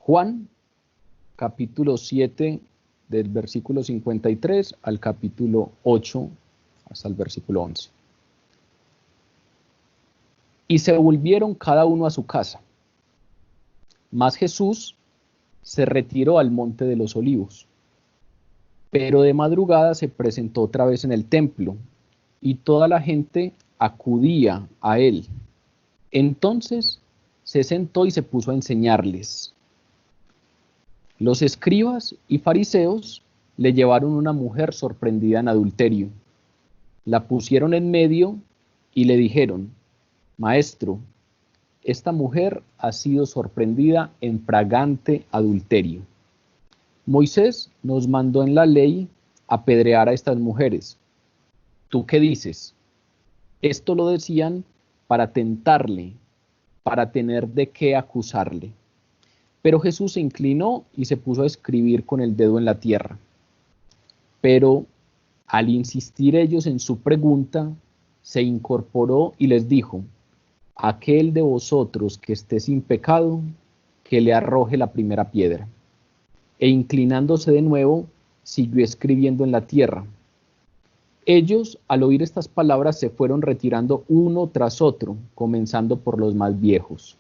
Juan, capítulo 7, del versículo 53 al capítulo 8, hasta el versículo 11. Y se volvieron cada uno a su casa. Mas Jesús se retiró al monte de los Olivos. Pero de madrugada se presentó otra vez en el templo, y toda la gente acudía a él. Entonces se sentó y se puso a enseñarles. Los escribas y fariseos le llevaron una mujer sorprendida en adulterio. La pusieron en medio y le dijeron: Maestro, esta mujer ha sido sorprendida en fragante adulterio. Moisés nos mandó en la ley apedrear a estas mujeres. ¿Tú qué dices? Esto lo decían para tentarle, para tener de qué acusarle. Pero Jesús se inclinó y se puso a escribir con el dedo en la tierra. Pero al insistir ellos en su pregunta, se incorporó y les dijo: aquel de vosotros que esté sin pecado, que le arroje la primera piedra. E inclinándose de nuevo, siguió escribiendo en la tierra. Ellos, al oír estas palabras, se fueron retirando uno tras otro, comenzando por los más viejos.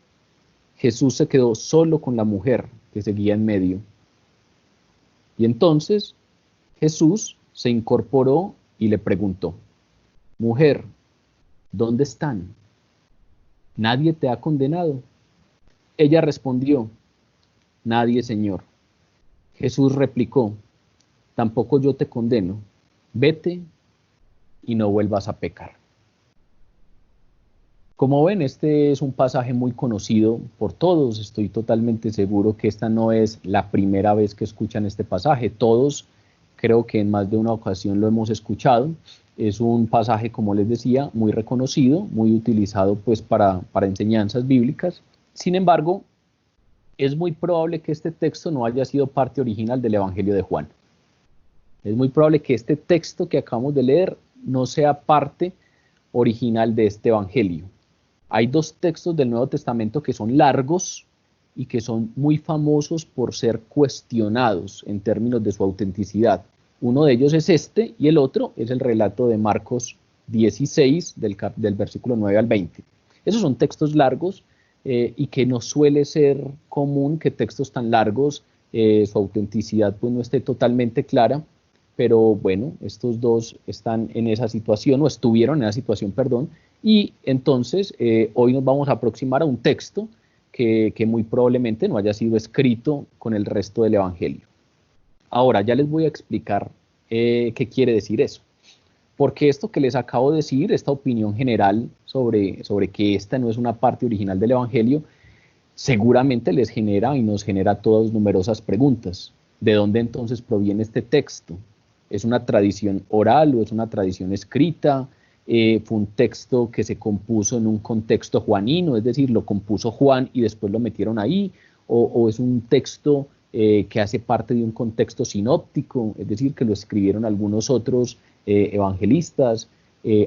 Jesús se quedó solo con la mujer que seguía en medio. Y entonces Jesús se incorporó y le preguntó: Mujer, ¿dónde están? ¿Nadie te ha condenado? Ella respondió: Nadie, Señor. Jesús replicó: Tampoco yo te condeno. Vete y no vuelvas a pecar. Como ven, este es un pasaje muy conocido por todos. Estoy totalmente seguro que esta no es la primera vez que escuchan este pasaje. Todos, creo que en más de una ocasión lo hemos escuchado. Es un pasaje, como les decía, muy reconocido, muy utilizado pues para enseñanzas bíblicas. Sin embargo, es muy probable que este texto no haya sido parte original del Evangelio de Juan. Es muy probable que este texto que acabamos de leer no sea parte original de este Evangelio. Hay dos textos del Nuevo Testamento que son largos y que son muy famosos por ser cuestionados en términos de su autenticidad. Uno de ellos es este y el otro es el relato de Marcos 16 del versículo 9 al 20. Esos son textos largos y que no suele ser común que textos tan largos su autenticidad pues no esté totalmente clara, pero bueno, estos dos están en esa situación, o estuvieron en esa situación, perdón, y entonces hoy nos vamos a aproximar a un texto que muy probablemente no haya sido escrito con el resto del Evangelio. Ahora, ya les voy a explicar qué quiere decir eso. Porque esto que les acabo de decir, esta opinión general sobre que esta no es una parte original del Evangelio, seguramente les genera y nos genera a todos numerosas preguntas. ¿De dónde entonces proviene este texto? ¿Es una tradición oral o es una tradición escrita? ¿Fue un texto que se compuso en un contexto juanino, es decir, lo compuso Juan y después lo metieron ahí? ¿O es un texto que hace parte de un contexto sinóptico, es decir, que lo escribieron algunos otros evangelistas?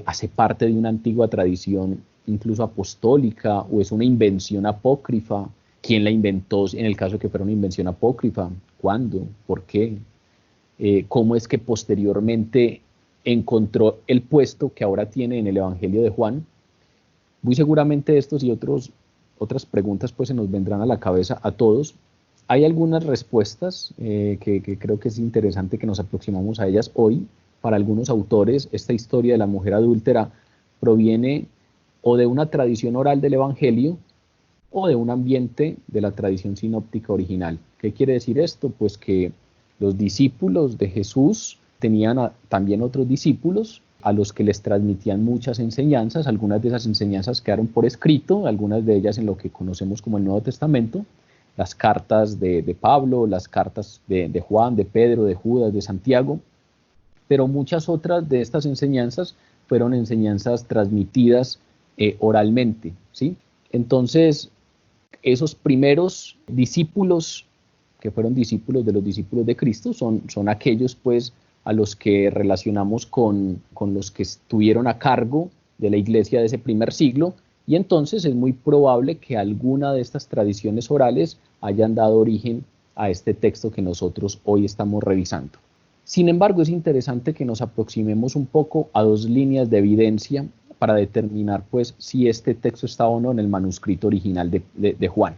¿Hace parte de una antigua tradición incluso apostólica, o es una invención apócrifa? ¿Quién la inventó en el caso de que fuera una invención apócrifa? ¿Cuándo? ¿Por qué? ¿Cómo es que posteriormente encontró el puesto que ahora tiene en el Evangelio de Juan? Muy seguramente estos y otras preguntas pues se nos vendrán a la cabeza a todos. Hay algunas respuestas que creo que es interesante que nos aproximamos a ellas hoy. Para algunos autores, esta historia de la mujer adúltera proviene o de una tradición oral del Evangelio o de un ambiente de la tradición sinóptica original. ¿Qué quiere decir esto? Pues que los discípulos de Jesús tenían también otros discípulos a los que les transmitían muchas enseñanzas. Algunas de esas enseñanzas quedaron por escrito, algunas de ellas en lo que conocemos como el Nuevo Testamento, las cartas de Pablo, las cartas de Juan, de Pedro, de Judas, de Santiago, pero muchas otras de estas enseñanzas fueron enseñanzas transmitidas oralmente, ¿sí? Entonces, esos primeros discípulos, que fueron discípulos de los discípulos de Cristo, son aquellos pues a los que relacionamos con los que estuvieron a cargo de la iglesia de ese primer siglo, Y entonces es muy probable que alguna de estas tradiciones orales hayan dado origen a este texto que nosotros hoy estamos revisando. Sin embargo, es interesante que nos aproximemos un poco a dos líneas de evidencia para determinar pues, si este texto está o no en el manuscrito original de Juan.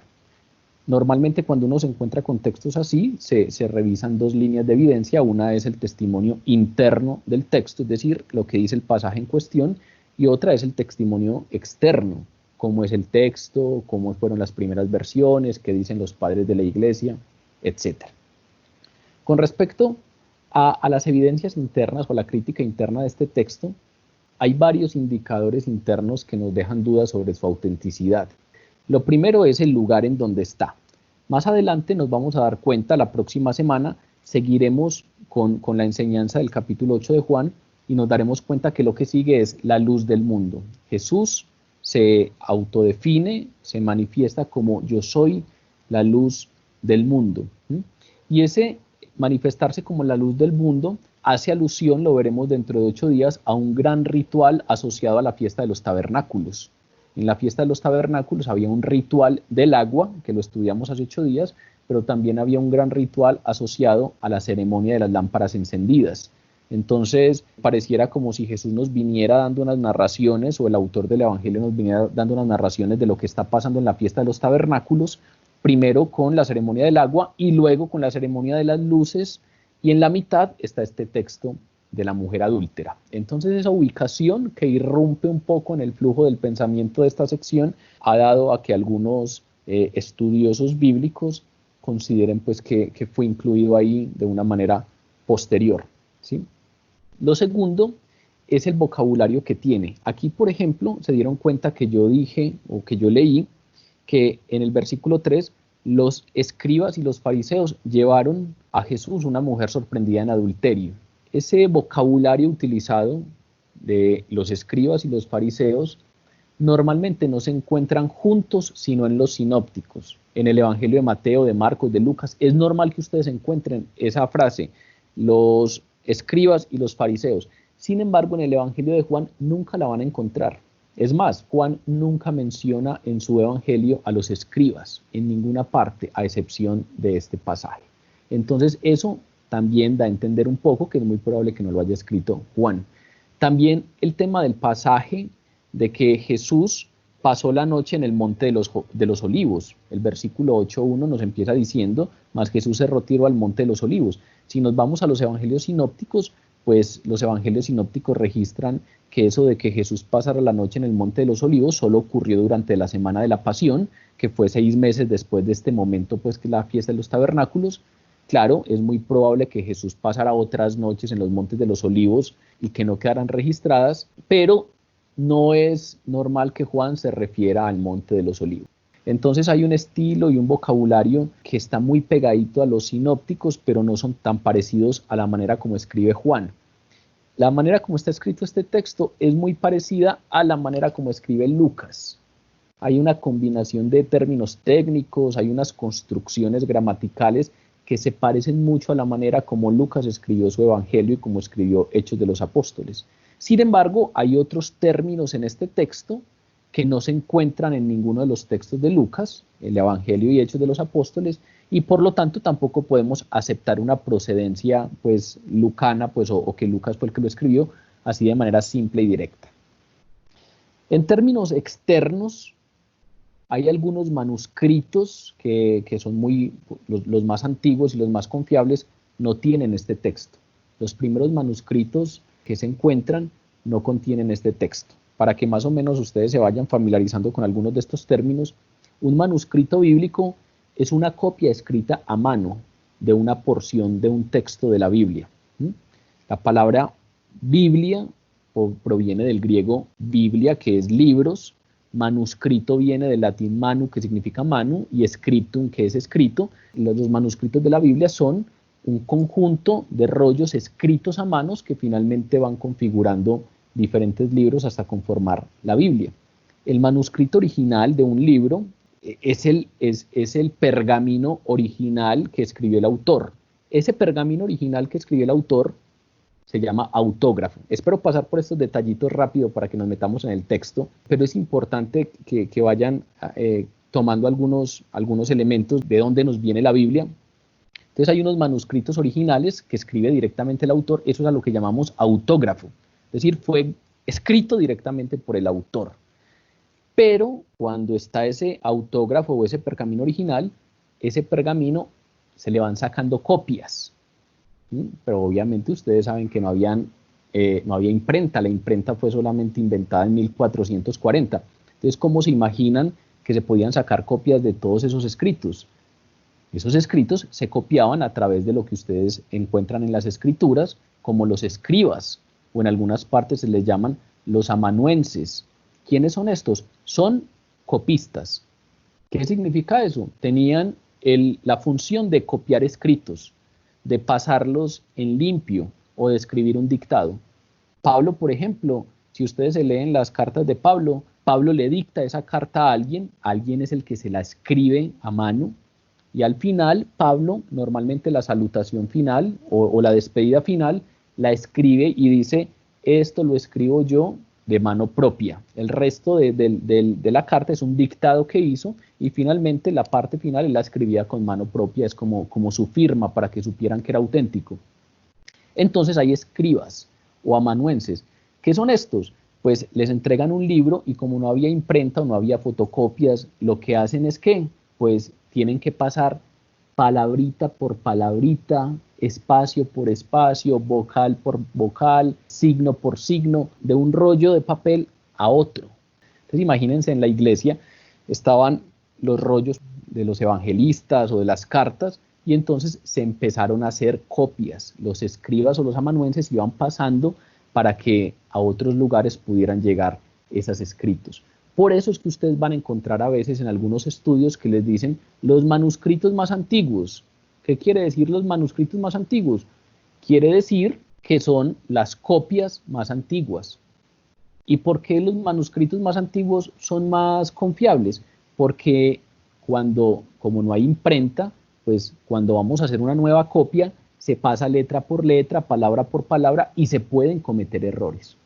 Normalmente cuando uno se encuentra con textos así, se revisan dos líneas de evidencia. Una es el testimonio interno del texto, es decir, lo que dice el pasaje en cuestión, y otra es el testimonio externo, cómo es el texto, cómo fueron las primeras versiones, qué dicen los padres de la iglesia, etc. Con respecto a las evidencias internas o la crítica interna de este texto, hay varios indicadores internos que nos dejan dudas sobre su autenticidad. Lo primero es el lugar en donde está. Más adelante nos vamos a dar cuenta, la próxima semana seguiremos con la enseñanza del capítulo 8 de Juan y nos daremos cuenta que lo que sigue es la luz del mundo. Jesús se autodefine, se manifiesta como yo soy la luz del mundo. Y ese manifestarse como la luz del mundo hace alusión, lo veremos dentro de 8 días, a un gran ritual asociado a la fiesta de los tabernáculos. En la fiesta de los tabernáculos había un ritual del agua, que lo estudiamos hace 8 días, pero también había un gran ritual asociado a la ceremonia de las lámparas encendidas. Entonces, pareciera como si Jesús nos viniera dando unas narraciones, o el autor del Evangelio nos viniera dando unas narraciones de lo que está pasando en la fiesta de los tabernáculos, primero con la ceremonia del agua y luego con la ceremonia de las luces, y en la mitad está este texto de la mujer adúltera. Entonces esa ubicación que irrumpe un poco en el flujo del pensamiento de esta sección ha dado a que algunos estudiosos bíblicos consideren pues que fue incluido ahí de una manera posterior, ¿sí? Lo segundo es el vocabulario que tiene. Aquí, por ejemplo, se dieron cuenta que yo dije o que yo leí que en el versículo 3 los escribas y los fariseos llevaron a Jesús una mujer sorprendida en adulterio. Ese vocabulario utilizado de los escribas y los fariseos normalmente no se encuentran juntos sino en los sinópticos. En el Evangelio de Mateo, de Marcos, de Lucas, es normal que ustedes encuentren esa frase, los escribas y los fariseos. Sin embargo, en el Evangelio de Juan nunca la van a encontrar. Es más, Juan nunca menciona en su Evangelio a los escribas, en ninguna parte, a excepción de este pasaje. Entonces, eso también da a entender un poco que es muy probable que no lo haya escrito Juan. También el tema del pasaje de que Jesús pasó la noche en el monte de los olivos. El versículo 8.1 nos empieza diciendo, mas Jesús se retiró al monte de los olivos. Si nos vamos a los evangelios sinópticos, pues los evangelios sinópticos registran que eso de que Jesús pasara la noche en el monte de los olivos solo ocurrió durante la semana de la pasión, que fue 6 meses después de este momento, pues que es la fiesta de los tabernáculos. Claro, es muy probable que Jesús pasara otras noches en los montes de los olivos y que no quedaran registradas, pero no es normal que Juan se refiera al monte de los olivos. Entonces hay un estilo y un vocabulario que está muy pegadito a los sinópticos, pero no son tan parecidos a la manera como escribe Juan. La manera como está escrito este texto es muy parecida a la manera como escribe Lucas. Hay una combinación de términos técnicos, hay unas construcciones gramaticales que se parecen mucho a la manera como Lucas escribió su Evangelio y como escribió Hechos de los Apóstoles. Sin embargo, hay otros términos en este texto que no se encuentran en ninguno de los textos de Lucas, el Evangelio y Hechos de los Apóstoles, y por lo tanto tampoco podemos aceptar una procedencia pues lucana, pues, o que Lucas fue el que lo escribió, así de manera simple y directa. En términos externos, hay algunos manuscritos que son los más antiguos y los más confiables, no tienen este texto. Los primeros manuscritos que se encuentran no contienen este texto. Para que más o menos ustedes se vayan familiarizando con algunos de estos términos, un manuscrito bíblico es una copia escrita a mano de una porción de un texto de la Biblia. La palabra Biblia proviene del griego biblia, que es libros, manuscrito viene del latín manu, que significa mano, y scriptum, que es escrito. Los manuscritos de la Biblia son un conjunto de rollos escritos a manos que finalmente van configurando diferentes libros hasta conformar la Biblia. El manuscrito original de un libro es el pergamino original que escribió el autor. Ese pergamino original que escribió el autor se llama autógrafo. Espero pasar por estos detallitos rápido para que nos metamos en el texto, pero es importante que vayan tomando algunos elementos de dónde nos viene la Biblia. Entonces hay unos manuscritos originales que escribe directamente el autor, eso es a lo que llamamos autógrafo, es decir, fue escrito directamente por el autor. Pero cuando está ese autógrafo o ese pergamino original, ese pergamino se le van sacando copias. Pero obviamente ustedes saben que no había imprenta, la imprenta fue solamente inventada en 1440. Entonces, ¿cómo se imaginan que se podían sacar copias de todos esos escritos? Esos escritos se copiaban a través de lo que ustedes encuentran en las escrituras, como los escribas, o en algunas partes se les llaman los amanuenses. ¿Quiénes son estos? Son copistas. ¿Qué significa eso? Tenían la función de copiar escritos, de pasarlos en limpio o de escribir un dictado. Pablo, por ejemplo, si ustedes se leen las cartas de Pablo, Pablo le dicta esa carta a alguien es el que se la escribe a mano, y al final Pablo, normalmente la salutación final o la despedida final, la escribe y dice, esto lo escribo yo de mano propia. El resto de la carta es un dictado que hizo, y finalmente la parte final él la escribía con mano propia, es como su firma para que supieran que era auténtico. Entonces hay escribas o amanuenses. ¿Qué son estos? Pues les entregan un libro y como no había imprenta o no había fotocopias, lo que hacen es que pues tienen que pasar palabrita por palabrita, espacio por espacio, vocal por vocal, signo por signo, de un rollo de papel a otro. Entonces imagínense, en la iglesia estaban los rollos de los evangelistas o de las cartas, y entonces se empezaron a hacer copias. Los escribas o los amanuenses iban pasando para que a otros lugares pudieran llegar esos escritos. Por eso es que ustedes van a encontrar a veces en algunos estudios que les dicen los manuscritos más antiguos. ¿Qué quiere decir los manuscritos más antiguos? Quiere decir que son las copias más antiguas. ¿Y por qué los manuscritos más antiguos son más confiables? Porque como no hay imprenta, pues cuando vamos a hacer una nueva copia, se pasa letra por letra, palabra por palabra, y se pueden cometer errores.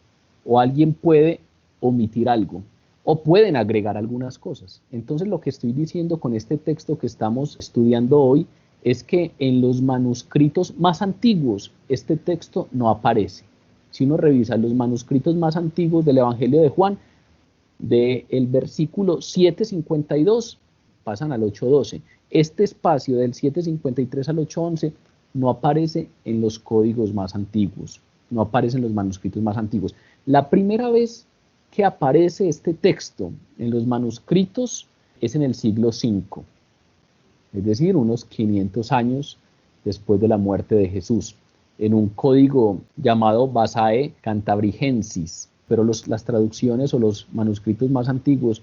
O alguien puede omitir algo, o pueden agregar algunas cosas. Entonces lo que estoy diciendo con este texto que estamos estudiando hoy es que en los manuscritos más antiguos este texto no aparece. Si uno revisa los manuscritos más antiguos del Evangelio de Juan, del versículo 7:52 pasan al 8:12. Este espacio del 7:53 al 8:11 no aparece en los códigos más antiguos, no aparece en los manuscritos más antiguos. La primera vez que aparece este texto en los manuscritos es en el siglo V, es decir, unos 500 años después de la muerte de Jesús, en un código llamado Basae Cantabrigensis, pero las traducciones o los manuscritos más antiguos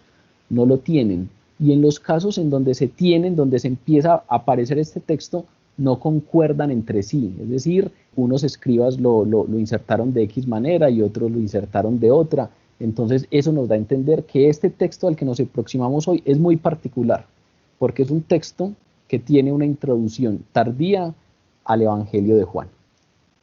no lo tienen. Y en los casos en donde se tienen, donde se empieza a aparecer este texto, no concuerdan entre sí, es decir, unos escribas lo insertaron de X manera y otros lo insertaron de otra. Entonces eso nos da a entender que este texto al que nos aproximamos hoy es muy particular, porque es un texto que tiene una introducción tardía al Evangelio de Juan.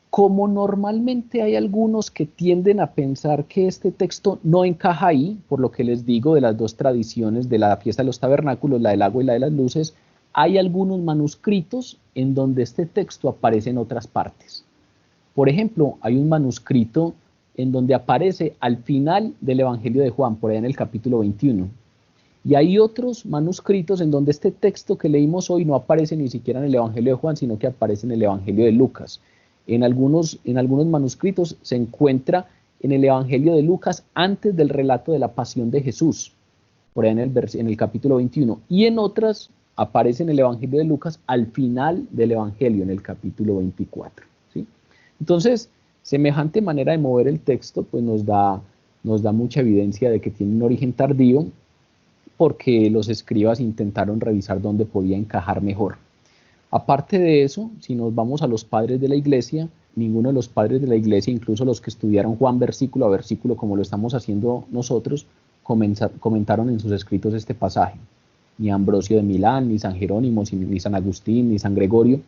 Como normalmente hay algunos que tienden a pensar que este texto no encaja ahí, por lo que les digo de las dos tradiciones de la fiesta de los tabernáculos, la del agua y la de las luces, hay algunos manuscritos en donde este texto aparece en otras partes. Por ejemplo, hay un manuscrito en donde aparece al final del Evangelio de Juan, por ahí en el capítulo 21. Y hay otros manuscritos en donde este texto que leímos hoy no aparece ni siquiera en el Evangelio de Juan, sino que aparece en el Evangelio de Lucas. En algunos manuscritos se encuentra en el Evangelio de Lucas antes del relato de la pasión de Jesús, por ahí en el capítulo 21. Y en otras aparece en el Evangelio de Lucas al final del Evangelio, en el capítulo 24. ¿Sí? Entonces, semejante manera de mover el texto pues nos da mucha evidencia de que tiene un origen tardío, porque los escribas intentaron revisar dónde podía encajar mejor. Aparte de eso, si nos vamos a los padres de la iglesia, ninguno de los padres de la iglesia, incluso los que estudiaron Juan versículo a versículo como lo estamos haciendo nosotros, comentaron en sus escritos este pasaje. Ni Ambrosio de Milán, ni San Jerónimo, ni San Agustín, ni San Gregorio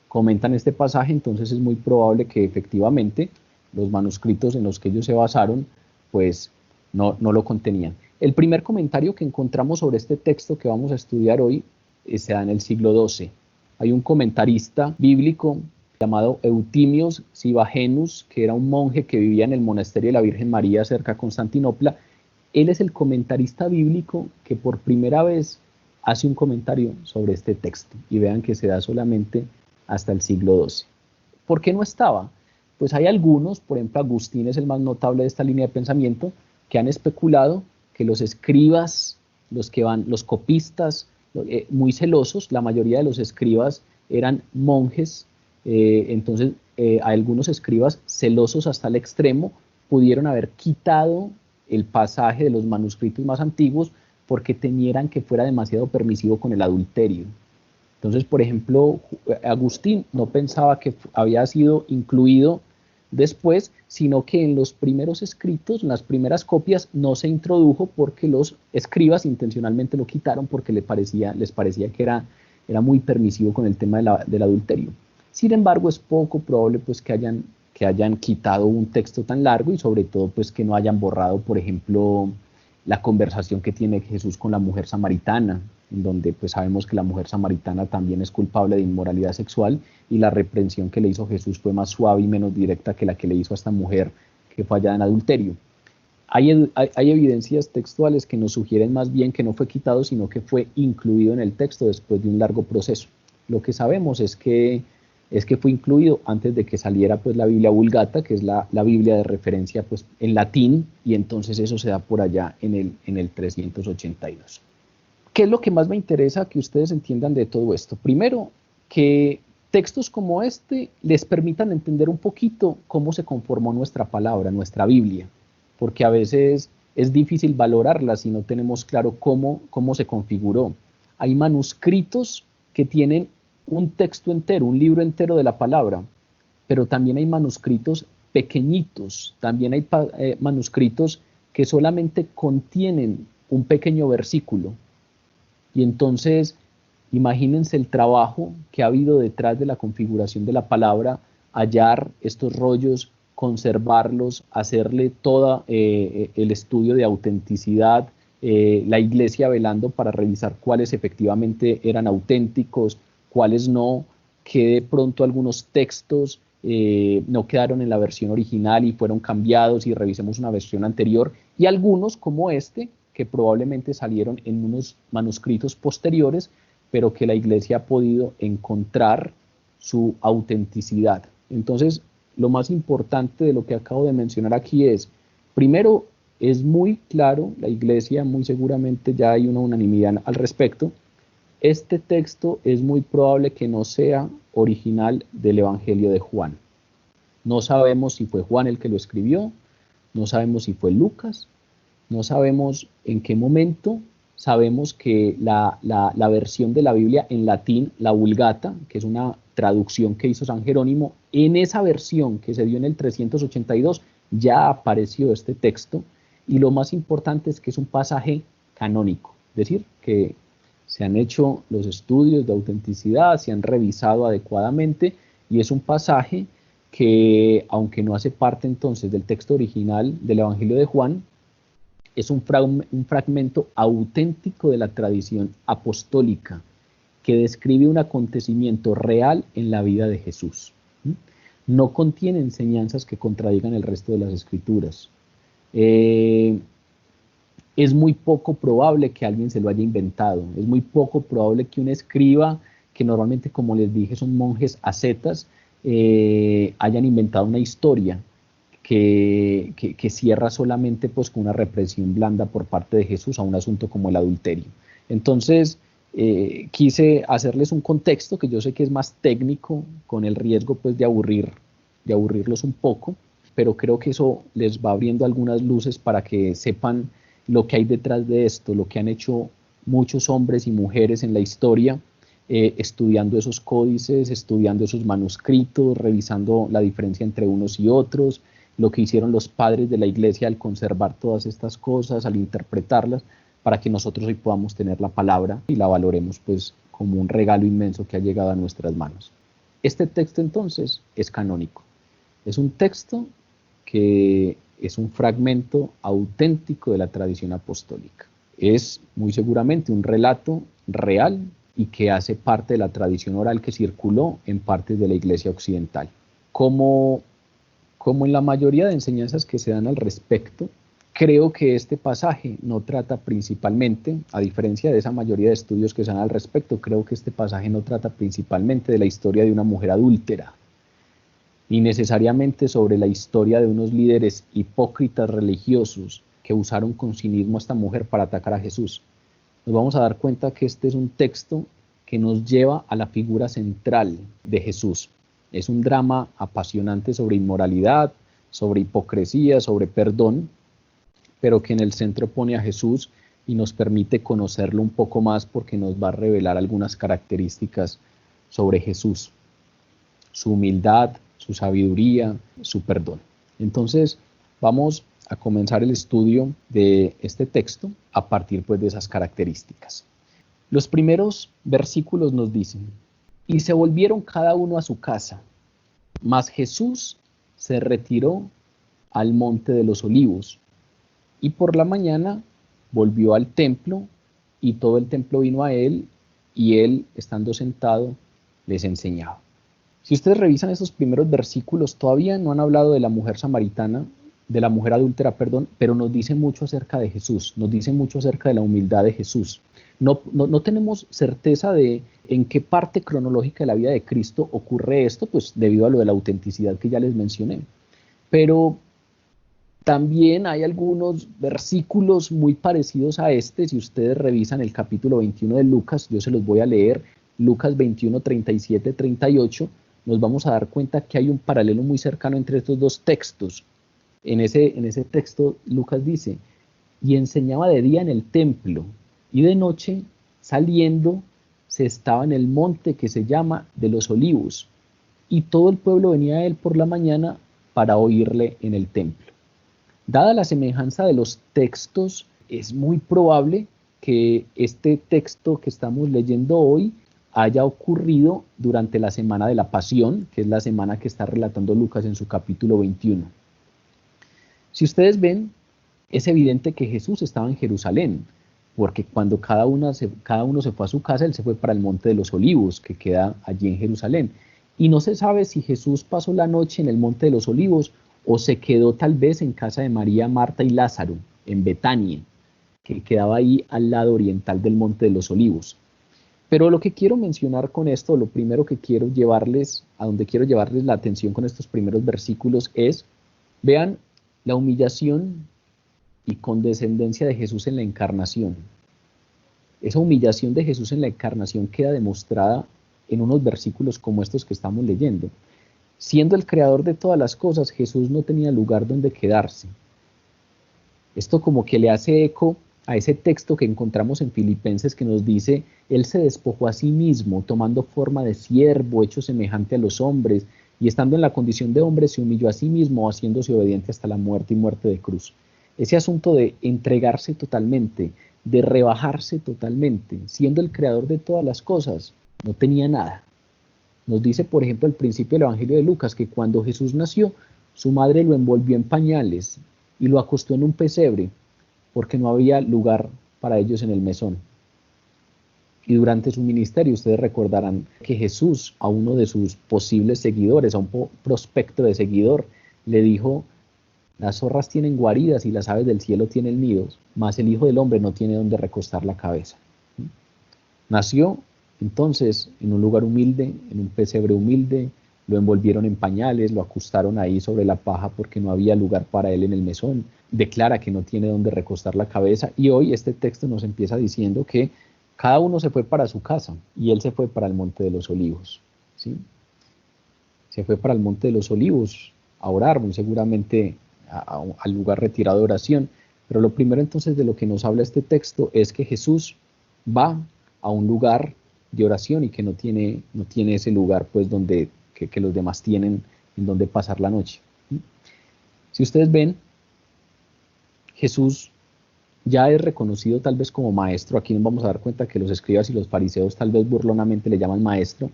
comentan este pasaje. Entonces es muy probable que efectivamente los manuscritos en los que ellos se basaron, pues no lo contenían. El primer comentario que encontramos sobre este texto que vamos a estudiar hoy se da en el siglo XII. Hay un comentarista bíblico llamado Eutimios Sibagenus, que era un monje que vivía en el monasterio de la Virgen María cerca de Constantinopla. Él es el comentarista bíblico que por primera vez hace un comentario sobre este texto. Y vean que se da solamente hasta el siglo XII. ¿Por qué no estaba? Pues hay algunos, por ejemplo Agustín es el más notable de esta línea de pensamiento, que han especulado que los escribas, los copistas, muy celosos, la mayoría de los escribas eran monjes, entonces algunos escribas celosos hasta el extremo pudieron haber quitado el pasaje de los manuscritos más antiguos porque temieran que fuera demasiado permisivo con el adulterio. Entonces, por ejemplo, Agustín no pensaba que había sido incluido después, sino que en los primeros escritos, en las primeras copias, no se introdujo porque los escribas intencionalmente lo quitaron porque les parecía que era muy permisivo con el tema del adulterio. Sin embargo, es poco probable pues, que hayan quitado un texto tan largo y sobre todo pues, que no hayan borrado, por ejemplo, la conversación que tiene Jesús con la mujer samaritana, en donde pues sabemos que la mujer samaritana también es culpable de inmoralidad sexual y la reprensión que le hizo Jesús fue más suave y menos directa que la que le hizo a esta mujer que fue hallada en adulterio. Hay evidencias textuales que nos sugieren más bien que no fue quitado, sino que fue incluido en el texto después de un largo proceso. Lo que sabemos es que fue incluido antes de que saliera pues, la Biblia Vulgata, que es la Biblia de referencia pues, en latín, y entonces eso se da por allá en el 382. ¿Qué es lo que más me interesa que ustedes entiendan de todo esto? Primero, que textos como este les permitan entender un poquito cómo se conformó nuestra palabra, nuestra Biblia, porque a veces es difícil valorarla si no tenemos claro cómo se configuró. Hay manuscritos que tienen un texto entero, un libro entero de la palabra, pero también hay manuscritos pequeñitos, también hay manuscritos que solamente contienen un pequeño versículo. Y entonces, imagínense el trabajo que ha habido detrás de la configuración de la palabra, hallar estos rollos, conservarlos, hacerle todo el estudio de autenticidad, la iglesia velando para revisar cuáles efectivamente eran auténticos, cuáles no, que de pronto algunos textos no quedaron en la versión original y fueron cambiados y revisemos una versión anterior, y algunos como este, que probablemente salieron en unos manuscritos posteriores, pero que la iglesia ha podido encontrar su autenticidad. Entonces, lo más importante de lo que acabo de mencionar aquí es, primero, es muy claro, la iglesia muy seguramente ya hay una unanimidad al respecto, este texto es muy probable que no sea original del Evangelio de Juan. No sabemos si fue Juan el que lo escribió, no sabemos si fue Lucas, no sabemos en qué momento. Sabemos que la versión de la Biblia en latín, la Vulgata, que es una traducción que hizo San Jerónimo, en esa versión que se dio en el 382 ya apareció este texto, y lo más importante es que es un pasaje canónico, es decir, que se han hecho los estudios de autenticidad, se han revisado adecuadamente, y es un pasaje que, aunque no hace parte entonces del texto original del Evangelio de Juan, es un fragmento auténtico de la tradición apostólica que describe un acontecimiento real en la vida de Jesús. No contiene enseñanzas que contradigan el resto de las escrituras. Es muy poco probable que alguien se lo haya inventado. Es muy poco probable que un escriba, que normalmente, como les dije, son monjes ascetas, hayan inventado una historia que cierra solamente pues, con una represión blanda por parte de Jesús a un asunto como el adulterio. Entonces, quise hacerles un contexto que yo sé que es más técnico, con el riesgo pues, de aburrirlos un poco, pero creo que eso les va abriendo algunas luces para que sepan lo que hay detrás de esto, lo que han hecho muchos hombres y mujeres en la historia, estudiando esos códices, estudiando esos manuscritos, revisando la diferencia entre unos y otros, lo que hicieron los padres de la iglesia al conservar todas estas cosas, al interpretarlas, para que nosotros hoy podamos tener la palabra y la valoremos pues como un regalo inmenso que ha llegado a nuestras manos. Este texto entonces es canónico. Es un texto que es un fragmento auténtico de la tradición apostólica. Es muy seguramente un relato real y que hace parte de la tradición oral que circuló en partes de la Iglesia occidental. Como en la mayoría de enseñanzas que se dan al respecto, creo que este pasaje no trata principalmente, a diferencia de esa mayoría de estudios que se dan al respecto, creo que este pasaje no trata principalmente de la historia de una mujer adúltera, ni necesariamente sobre la historia de unos líderes hipócritas religiosos que usaron con cinismo a esta mujer para atacar a Jesús. Nos vamos a dar cuenta que este es un texto que nos lleva a la figura central de Jesús. Es un drama apasionante sobre inmoralidad, sobre hipocresía, sobre perdón, pero que en el centro pone a Jesús y nos permite conocerlo un poco más porque nos va a revelar algunas características sobre Jesús, su humildad, su sabiduría, su perdón. Entonces, vamos a comenzar el estudio de este texto a partir pues, de esas características. Los primeros versículos nos dicen: y se volvieron cada uno a su casa, mas Jesús se retiró al monte de los olivos, y por la mañana volvió al templo, y todo el templo vino a él, y él, estando sentado, les enseñaba. Si ustedes revisan esos primeros versículos, todavía no han hablado de la mujer samaritana, de la mujer adúltera, perdón, pero nos dice mucho acerca de Jesús, nos dice mucho acerca de la humildad de Jesús. No tenemos certeza de en qué parte cronológica de la vida de Cristo ocurre esto, pues debido a lo de la autenticidad que ya les mencioné. Pero también hay algunos versículos muy parecidos a este. Si ustedes revisan el capítulo 21 de Lucas, yo se los voy a leer, Lucas 21, 37, 38, nos vamos a dar cuenta que hay un paralelo muy cercano entre estos dos textos. En ese texto Lucas dice: y enseñaba de día en el templo, y de noche, saliendo, se estaba en el monte que se llama de los Olivos, y todo el pueblo venía a él por la mañana para oírle en el templo. Dada la semejanza de los textos, es muy probable que este texto que estamos leyendo hoy haya ocurrido durante la semana de la Pasión, que es la semana que está relatando Lucas en su capítulo 21. Si ustedes ven, es evidente que Jesús estaba en Jerusalén, porque cuando cada uno se fue a su casa, él se fue para el monte de los Olivos, que queda allí en Jerusalén. Y no se sabe si Jesús pasó la noche en el monte de los Olivos o se quedó tal vez en casa de María, Marta y Lázaro, en Betania, que quedaba ahí al lado oriental del monte de los Olivos. Pero lo que quiero mencionar con esto, lo primero que quiero llevarles, a donde quiero llevarles la atención con estos primeros versículos es, vean la humillación y condescendencia de Jesús en la encarnación. Esa humillación de Jesús en la encarnación queda demostrada en unos versículos como estos que estamos leyendo. Siendo el creador de todas las cosas, Jesús no tenía lugar donde quedarse. Esto como que le hace eco a ese texto que encontramos en Filipenses que nos dice: Él se despojó a sí mismo, tomando forma de siervo, hecho semejante a los hombres, y estando en la condición de hombre, se humilló a sí mismo, haciéndose obediente hasta la muerte y muerte de cruz. Ese asunto de entregarse totalmente, de rebajarse totalmente, siendo el creador de todas las cosas, no tenía nada. Nos dice, por ejemplo, al principio del Evangelio de Lucas, que cuando Jesús nació, su madre lo envolvió en pañales y lo acostó en un pesebre, porque no había lugar para ellos en el mesón. Y durante su ministerio, ustedes recordarán que Jesús, a uno de sus posibles seguidores, a un prospecto de seguidor, le dijo: las zorras tienen guaridas y las aves del cielo tienen nidos, mas el Hijo del Hombre no tiene donde recostar la cabeza. Nació entonces en un lugar humilde, en un pesebre humilde, lo envolvieron en pañales, lo acostaron ahí sobre la paja porque no había lugar para él en el mesón, declara que no tiene donde recostar la cabeza, y hoy este texto nos empieza diciendo que cada uno se fue para su casa y él se fue para el monte de los Olivos, ¿sí? Se fue para el monte de los Olivos a orar, muy seguramente al lugar retirado de oración. Pero lo primero entonces de lo que nos habla este texto es que Jesús va a un lugar de oración y que no tiene ese lugar pues donde que los demás tienen en donde pasar la noche. Si ustedes ven, Jesús ya es reconocido tal vez como maestro. Aquí nos vamos a dar cuenta que los escribas y los fariseos tal vez burlonamente le llaman maestro,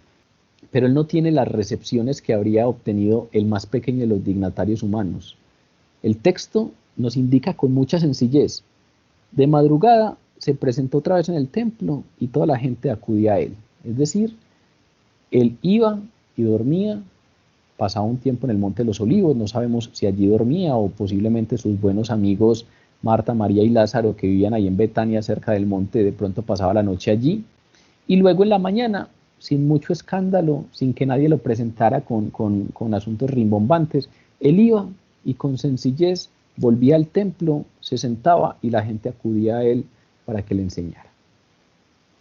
pero él no tiene las recepciones que habría obtenido el más pequeño de los dignatarios humanos. El texto nos indica con mucha sencillez: de madrugada se presentó otra vez en el templo y toda la gente acudía a él. Es decir, él iba y dormía, pasaba un tiempo en el Monte de los Olivos, no sabemos si allí dormía o posiblemente sus buenos amigos Marta, María y Lázaro, que vivían ahí en Betania cerca del monte, de pronto pasaba la noche allí, y luego en la mañana, sin mucho escándalo, sin que nadie lo presentara con asuntos rimbombantes, él iba y con sencillez volvía al templo, se sentaba y la gente acudía a él para que le enseñara.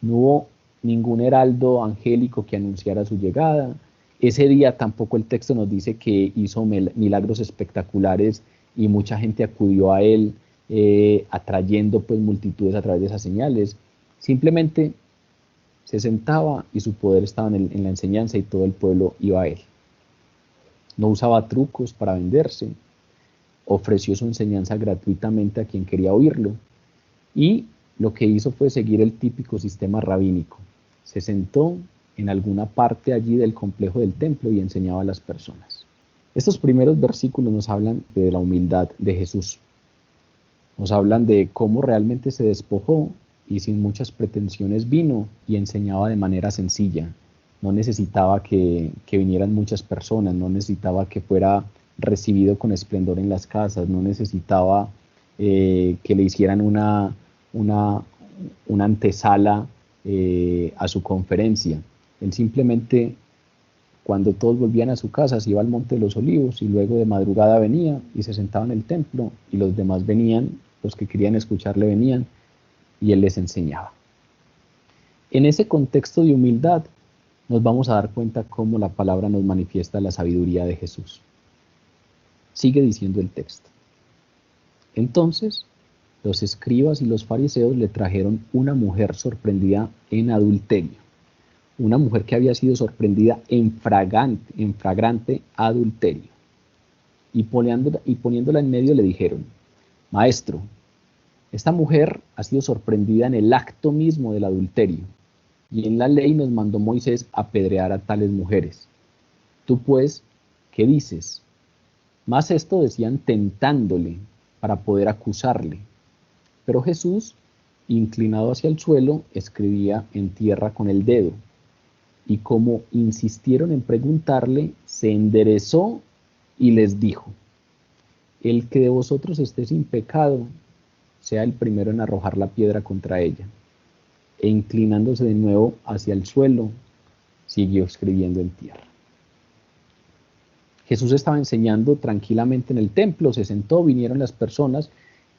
No hubo ningún heraldo angélico que anunciara su llegada. Ese día tampoco el texto nos dice que hizo milagros espectaculares y mucha gente acudió a él, atrayendo pues multitudes a través de esas señales. Simplemente se sentaba y su poder estaba en la enseñanza y todo el pueblo iba a él. No usaba trucos para venderse, ofreció su enseñanza gratuitamente a quien quería oírlo y lo que hizo fue seguir el típico sistema rabínico. Se sentó en alguna parte allí del complejo del templo y enseñaba a las personas. Estos primeros versículos nos hablan de la humildad de Jesús. Nos hablan de cómo realmente se despojó y sin muchas pretensiones vino y enseñaba de manera sencilla. No necesitaba que vinieran muchas personas, no necesitaba que fuera recibido con esplendor en las casas, no necesitaba que le hicieran una antesala a su conferencia. Él simplemente, cuando todos volvían a su casa, se iba al Monte de los Olivos y luego de madrugada venía y se sentaba en el templo y los demás venían, los que querían escucharle venían y él les enseñaba. En ese contexto de humildad nos vamos a dar cuenta cómo la palabra nos manifiesta la sabiduría de Jesús. Sigue diciendo el texto. Entonces, los escribas y los fariseos le trajeron una mujer sorprendida en adulterio, una mujer que había sido sorprendida en flagrante adulterio. Y poniéndola en medio le dijeron: Maestro, esta mujer ha sido sorprendida en el acto mismo del adulterio, y en la ley nos mandó Moisés apedrear a tales mujeres. Tú pues, ¿qué dices? Más esto decían tentándole para poder acusarle. Pero Jesús, inclinado hacia el suelo, escribía en tierra con el dedo. Y como insistieron en preguntarle, se enderezó y les dijo: El que de vosotros esté sin pecado, sea el primero en arrojar la piedra contra ella. E inclinándose de nuevo hacia el suelo, siguió escribiendo en tierra. Jesús estaba enseñando tranquilamente en el templo, se sentó, vinieron las personas.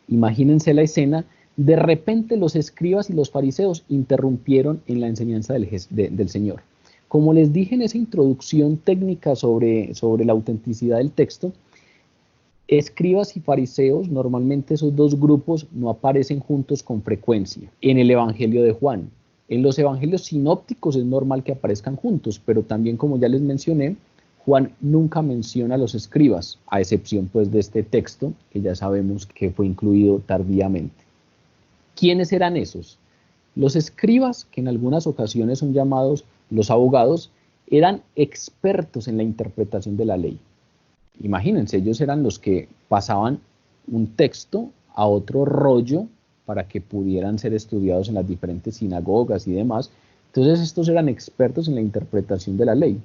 Imagínense la escena. De repente los escribas y los fariseos interrumpieron en la enseñanza del Señor. Como les dije en esa introducción técnica sobre la autenticidad del texto, escribas y fariseos, normalmente esos dos grupos no aparecen juntos con frecuencia en el Evangelio de Juan. En los evangelios sinópticos es normal que aparezcan juntos, pero también, como ya les mencioné, Juan nunca menciona a los escribas, a excepción pues de este texto, que ya sabemos que fue incluido tardíamente. ¿Quiénes eran esos? Los escribas, que en algunas ocasiones son llamados los abogados, eran expertos en la interpretación de la ley. Imagínense, ellos eran los que pasaban un texto a otro rollo para que pudieran ser estudiados en las diferentes sinagogas y demás. Entonces estos eran expertos en la interpretación de la ley.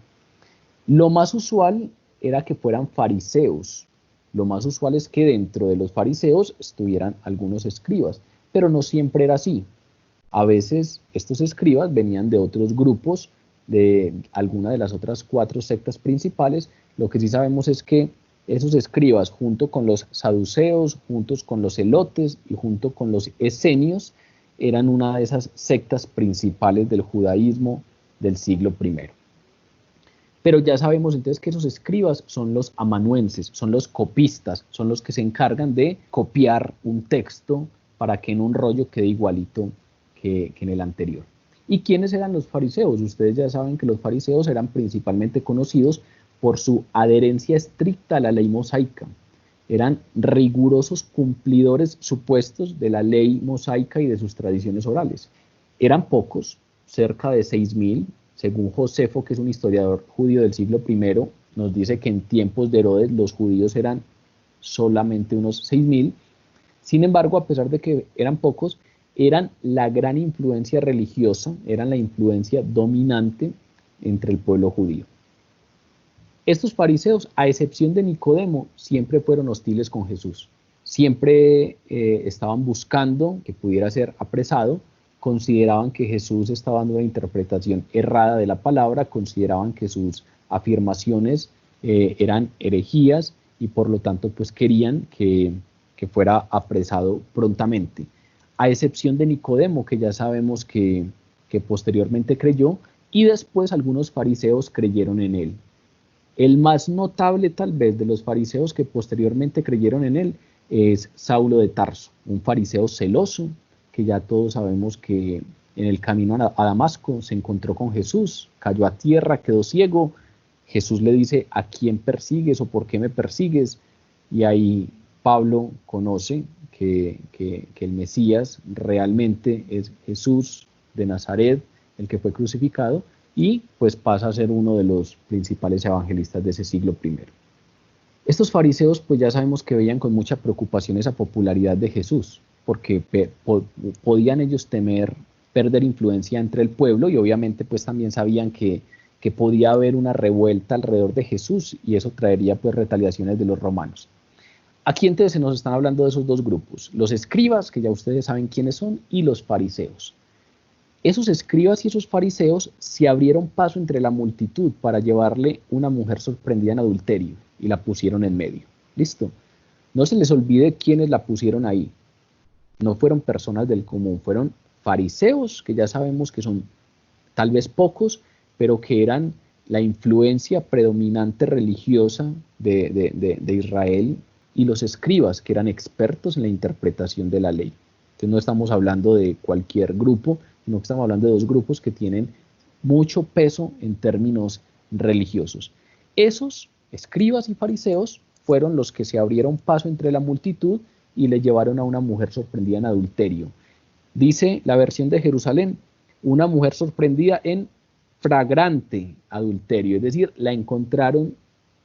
Lo más usual era que fueran fariseos. Lo más usual es que dentro de los fariseos estuvieran algunos escribas, pero no siempre era así. A veces estos escribas venían de otros grupos, de alguna de las otras 4 sectas principales. Lo que sí sabemos es que esos escribas, junto con los saduceos, juntos con los zelotes y junto con los esenios, eran una de esas sectas principales del judaísmo del siglo I. Pero ya sabemos entonces que esos escribas son los amanuenses, son los copistas, son los que se encargan de copiar un texto para que en un rollo quede igualito que en el anterior. ¿Y quiénes eran los fariseos? Ustedes ya saben que los fariseos eran principalmente conocidos por su adherencia estricta a la ley mosaica. Eran rigurosos cumplidores supuestos de la ley mosaica y de sus tradiciones orales. Eran pocos, cerca de 6.000. Según Josefo, que es un historiador judío del siglo I, nos dice que en tiempos de Herodes los judíos eran solamente unos 6.000. Sin embargo, a pesar de que eran pocos, eran la gran influencia religiosa, eran la influencia dominante entre el pueblo judío. Estos fariseos, a excepción de Nicodemo, siempre fueron hostiles con Jesús. Siempre estaban buscando que pudiera ser apresado, consideraban que Jesús estaba dando una interpretación errada de la palabra, consideraban que sus afirmaciones eran herejías y por lo tanto pues querían que fuera apresado prontamente. A excepción de Nicodemo, que ya sabemos que posteriormente creyó, y después algunos fariseos creyeron en él. El más notable tal vez de los fariseos que posteriormente creyeron en él es Saulo de Tarso, un fariseo celoso, que ya todos sabemos que en el camino a Damasco se encontró con Jesús, cayó a tierra, quedó ciego. Jesús le dice, ¿a quién persigues o por qué me persigues? Y ahí Pablo conoce que el Mesías realmente es Jesús de Nazaret, el que fue crucificado, y pues pasa a ser uno de los principales evangelistas de ese siglo I. Estos fariseos pues ya sabemos que veían con mucha preocupación esa popularidad de Jesús, porque podían ellos temer perder influencia entre el pueblo y obviamente pues también sabían que podía haber una revuelta alrededor de Jesús y eso traería pues retaliaciones de los romanos. Aquí entonces se nos están hablando de esos dos grupos, los escribas, que ya ustedes saben quiénes son, y los fariseos. Esos escribas y esos fariseos se abrieron paso entre la multitud para llevarle una mujer sorprendida en adulterio y la pusieron en medio. ¿Listo? No se les olvide quiénes la pusieron ahí. No fueron personas del común, fueron fariseos, que ya sabemos que son tal vez pocos, pero que eran la influencia predominante religiosa de Israel, y los escribas, que eran expertos en la interpretación de la ley. Entonces no estamos hablando de cualquier grupo, sino que estamos hablando de dos grupos que tienen mucho peso en términos religiosos. Esos escribas y fariseos fueron los que se abrieron paso entre la multitud y le llevaron a una mujer sorprendida en adulterio. Dice la versión de Jerusalén, una mujer sorprendida en flagrante adulterio, es decir, la encontraron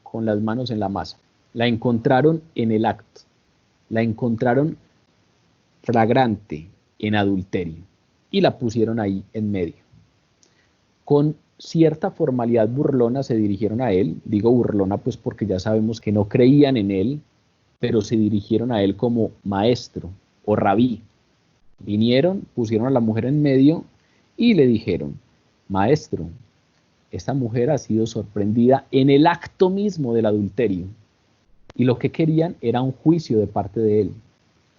con las manos en la masa, la encontraron en el acto, la encontraron flagrante en adulterio y la pusieron ahí en medio. Con cierta formalidad burlona se dirigieron a él, digo burlona pues porque ya sabemos que no creían en él, pero se dirigieron a él como maestro o rabí. Vinieron, pusieron a la mujer en medio y le dijeron, maestro, esta mujer ha sido sorprendida en el acto mismo del adulterio. Y lo que querían era un juicio de parte de él.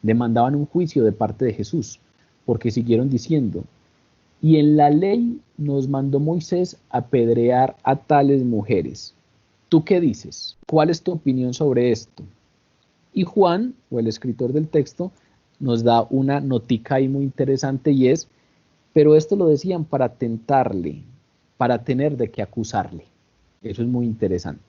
Demandaban un juicio de parte de Jesús, porque siguieron diciendo, y en la ley nos mandó Moisés apedrear a tales mujeres. ¿Tú qué dices? ¿Cuál es tu opinión sobre esto? Y Juan, o el escritor del texto, nos da una notica ahí muy interesante y es, pero esto lo decían para tentarle, para tener de qué acusarle. Eso es muy interesante.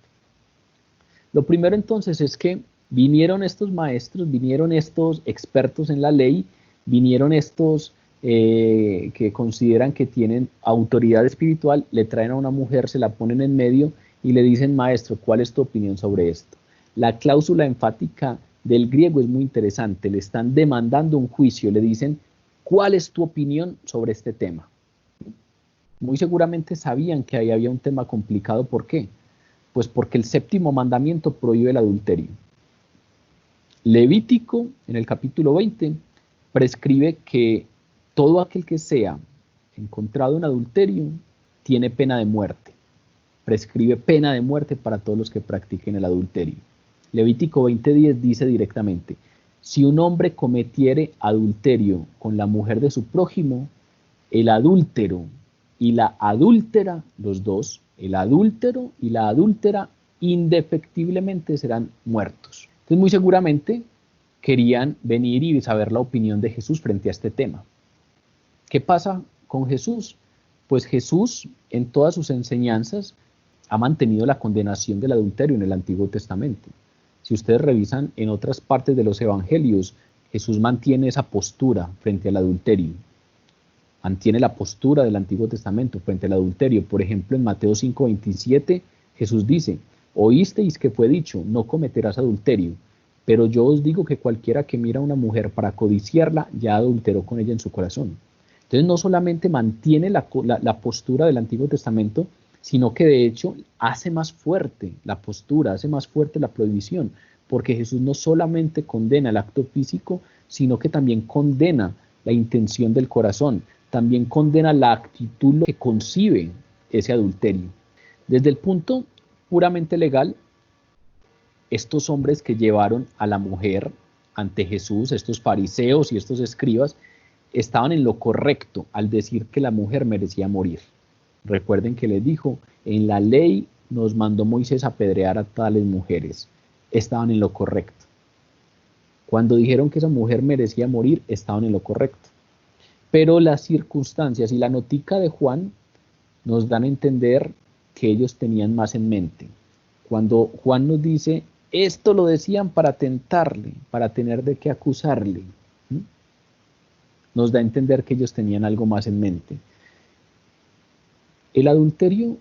Lo primero entonces es que vinieron estos maestros, vinieron estos expertos en la ley, vinieron estos que consideran que tienen autoridad espiritual, le traen a una mujer, se la ponen en medio y le dicen, maestro, ¿cuál es tu opinión sobre esto? La cláusula enfática del griego es muy interesante, le están demandando un juicio, le dicen, ¿cuál es tu opinión sobre este tema? Muy seguramente sabían que ahí había un tema complicado, ¿por qué? Pues porque el séptimo mandamiento prohíbe el adulterio. Levítico, en el capítulo 20, prescribe que todo aquel que sea encontrado en adulterio tiene pena de muerte. Prescribe pena de muerte para todos los que practiquen el adulterio. Levítico 20:10 dice directamente, si un hombre cometiere adulterio con la mujer de su prójimo, el adúltero y la adúltera, los dos, el adúltero y la adúltera, indefectiblemente serán muertos. Entonces, muy seguramente querían venir y saber la opinión de Jesús frente a este tema. ¿Qué pasa con Jesús? Pues Jesús, en todas sus enseñanzas, ha mantenido la condenación del adulterio en el Antiguo Testamento. Si ustedes revisan en otras partes de los evangelios, Jesús mantiene esa postura frente al adulterio. Mantiene la postura del Antiguo Testamento frente al adulterio. Por ejemplo, en Mateo 5:27, Jesús dice, oísteis que fue dicho, no cometerás adulterio. Pero yo os digo que cualquiera que mira a una mujer para codiciarla, ya adulteró con ella en su corazón. Entonces no solamente mantiene la postura del Antiguo Testamento, sino que de hecho hace más fuerte la postura, hace más fuerte la prohibición, porque Jesús no solamente condena el acto físico, sino que también condena la intención del corazón, también condena la actitud que concibe ese adulterio. Desde el punto puramente legal, estos hombres que llevaron a la mujer ante Jesús, estos fariseos y estos escribas, estaban en lo correcto al decir que la mujer merecía morir. Recuerden que les dijo, en la ley nos mandó Moisés a apedrear a tales mujeres. Estaban en lo correcto. Cuando dijeron que esa mujer merecía morir, estaban en lo correcto. Pero las circunstancias y la notica de Juan nos dan a entender que ellos tenían más en mente. Cuando Juan nos dice, esto lo decían para tentarle, para tener de qué acusarle, nos da a entender que ellos tenían algo más en mente. El adulterio,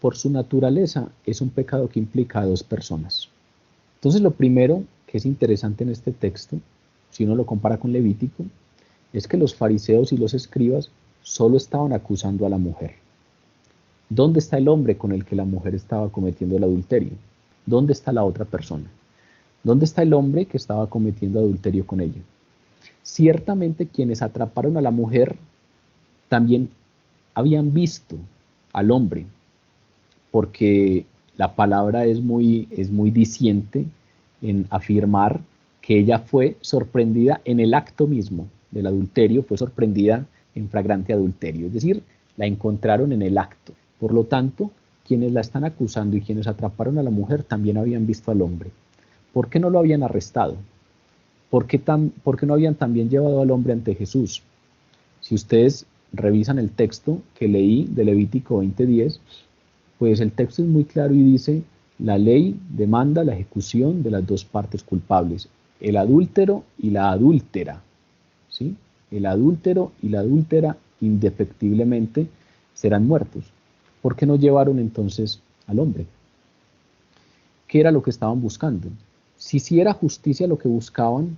por su naturaleza, es un pecado que implica a dos personas. Entonces, lo primero que es interesante en este texto, si uno lo compara con Levítico, es que los fariseos y los escribas solo estaban acusando a la mujer. ¿Dónde está el hombre con el que la mujer estaba cometiendo el adulterio? ¿Dónde está la otra persona? ¿Dónde está el hombre que estaba cometiendo adulterio con ella? Ciertamente quienes atraparon a la mujer también habían visto al hombre, porque la palabra es muy diciente en afirmar que ella fue sorprendida en el acto mismo del adulterio, fue sorprendida en flagrante adulterio, es decir, la encontraron en el acto. Por lo tanto, quienes la están acusando y quienes atraparon a la mujer también habían visto al hombre. ¿Por qué no lo habían arrestado? ¿Por qué no habían también llevado al hombre ante Jesús? Si ustedes revisan el texto que leí de Levítico 20:10, pues el texto es muy claro y dice, la ley demanda la ejecución de las dos partes culpables, el adúltero y la adúltera, ¿sí? El adúltero y la adúltera indefectiblemente serán muertos. ¿Por qué no llevaron entonces al hombre? ¿Qué era lo que estaban buscando? Si era justicia lo que buscaban,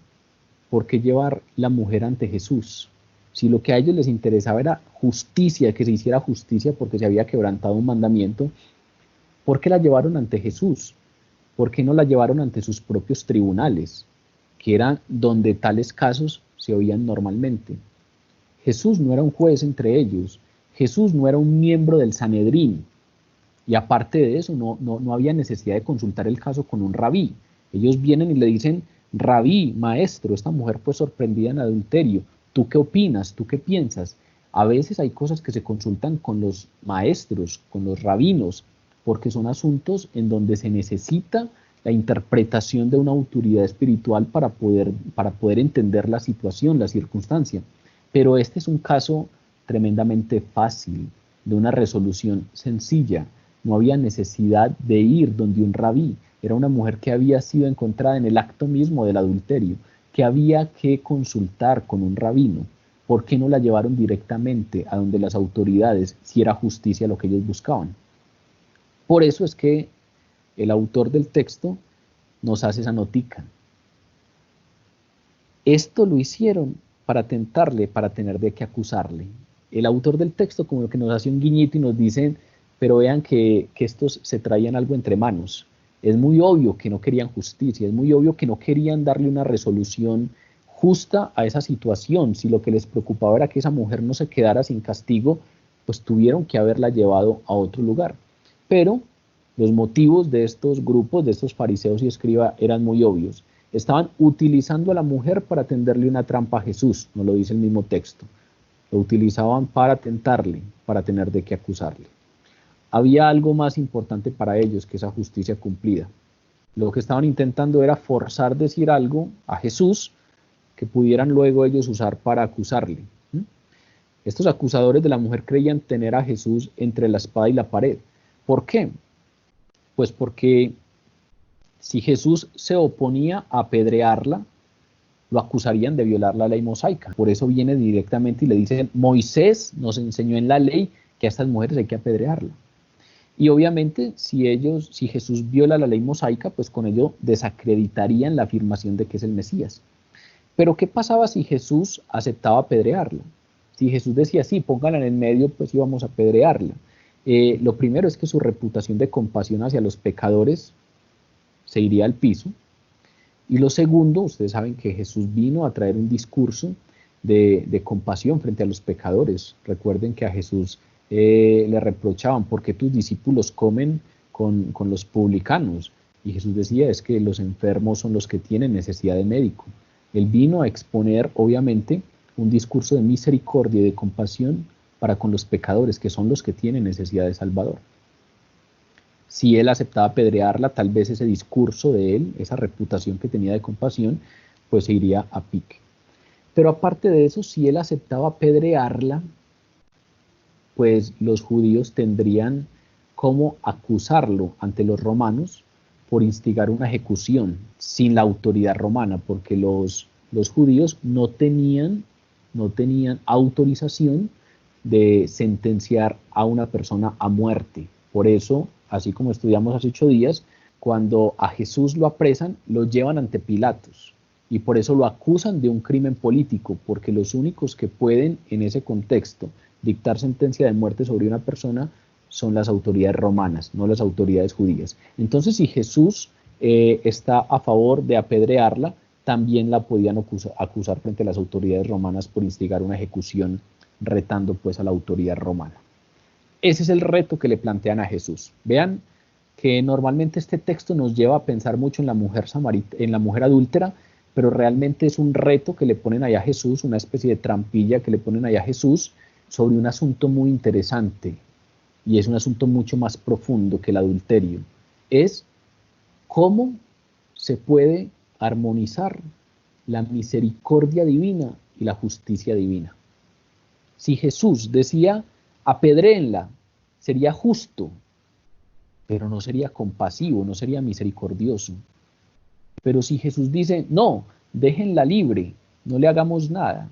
¿por qué llevar la mujer ante Jesús? Si lo que a ellos les interesaba era justicia, que se hiciera justicia porque se había quebrantado un mandamiento, ¿por qué la llevaron ante Jesús? ¿Por qué no la llevaron ante sus propios tribunales, que eran donde tales casos se oían normalmente? Jesús no era un juez entre ellos, Jesús no era un miembro del Sanedrín, y aparte de eso no había necesidad de consultar el caso con un rabí. Ellos vienen y le dicen, rabí, maestro, esta mujer fue sorprendida en adulterio, ¿tú qué opinas? ¿Tú qué piensas? A veces hay cosas que se consultan con los maestros, con los rabinos, porque son asuntos en donde se necesita la interpretación de una autoridad espiritual para poder entender la situación, la circunstancia. Pero este es un caso tremendamente fácil, de una resolución sencilla. No había necesidad de ir donde un rabí. Era una mujer que había sido encontrada en el acto mismo del adulterio, que había que consultar con un rabino. ¿Por qué no la llevaron directamente a donde las autoridades, si era justicia lo que ellos buscaban? Por eso es que el autor del texto nos hace esa notica. Esto lo hicieron para tentarle, para tener de qué acusarle. El autor del texto como que nos hace un guiñito y nos dice, pero vean que estos se traían algo entre manos. Es muy obvio que no querían justicia, es muy obvio que no querían darle una resolución justa a esa situación. Si lo que les preocupaba era que esa mujer no se quedara sin castigo, pues tuvieron que haberla llevado a otro lugar. Pero los motivos de estos grupos, de estos fariseos y escribas, eran muy obvios. Estaban utilizando a la mujer para tenderle una trampa a Jesús, nos lo dice el mismo texto. Lo utilizaban para tentarle, para tener de qué acusarle. Había algo más importante para ellos que esa justicia cumplida. Lo que estaban intentando era forzar decir algo a Jesús que pudieran luego ellos usar para acusarle. Estos acusadores de la mujer creían tener a Jesús entre la espada y la pared. ¿Por qué? Pues porque si Jesús se oponía a apedrearla, lo acusarían de violar la ley mosaica. Por eso viene directamente y le dice, Moisés nos enseñó en la ley que a estas mujeres hay que apedrearla. Y obviamente si Jesús viola la ley mosaica, pues con ello desacreditarían la afirmación de que es el Mesías. Pero ¿qué pasaba si Jesús aceptaba apedrearla? Si Jesús decía, sí, póngala en el medio, pues íbamos a apedrearla. Lo primero es que su reputación de compasión hacia los pecadores se iría al piso. Y lo segundo, ustedes saben que Jesús vino a traer un discurso de compasión frente a los pecadores. Recuerden que a Jesús le reprochaban, ¿por qué tus discípulos comen con los publicanos? Y Jesús decía, es que los enfermos son los que tienen necesidad de médico. Él vino a exponer, obviamente, un discurso de misericordia y de compasión para con los pecadores, que son los que tienen necesidad de Salvador. Si él aceptaba apedrearla, tal vez ese discurso de él, esa reputación que tenía de compasión, pues se iría a pique. Pero aparte de eso, si él aceptaba apedrearla, pues los judíos tendrían cómo acusarlo ante los romanos por instigar una ejecución sin la autoridad romana, porque los judíos no tenían autorización de sentenciar a una persona a muerte. Por eso, así como estudiamos hace 8 días, cuando a Jesús lo apresan, lo llevan ante Pilatos. Y por eso lo acusan de un crimen político, porque los únicos que pueden en ese contexto dictar sentencia de muerte sobre una persona son las autoridades romanas, no las autoridades judías. Entonces, si Jesús está a favor de apedrearla, también la podían acusar frente a las autoridades romanas por instigar una ejecución, retando pues a la autoridad romana. Ese es el reto que le plantean a Jesús. Vean que normalmente este texto nos lleva a pensar mucho en la mujer adúltera, pero realmente es un reto que le ponen allá a Jesús, una especie de trampilla que le ponen allá a Jesús sobre un asunto muy interesante, y es un asunto mucho más profundo que el adulterio. Es cómo se puede armonizar la misericordia divina y la justicia divina. Si Jesús decía, apedréenla, sería justo, pero no sería compasivo, no sería misericordioso. Pero si Jesús dice, no, déjenla libre, no le hagamos nada,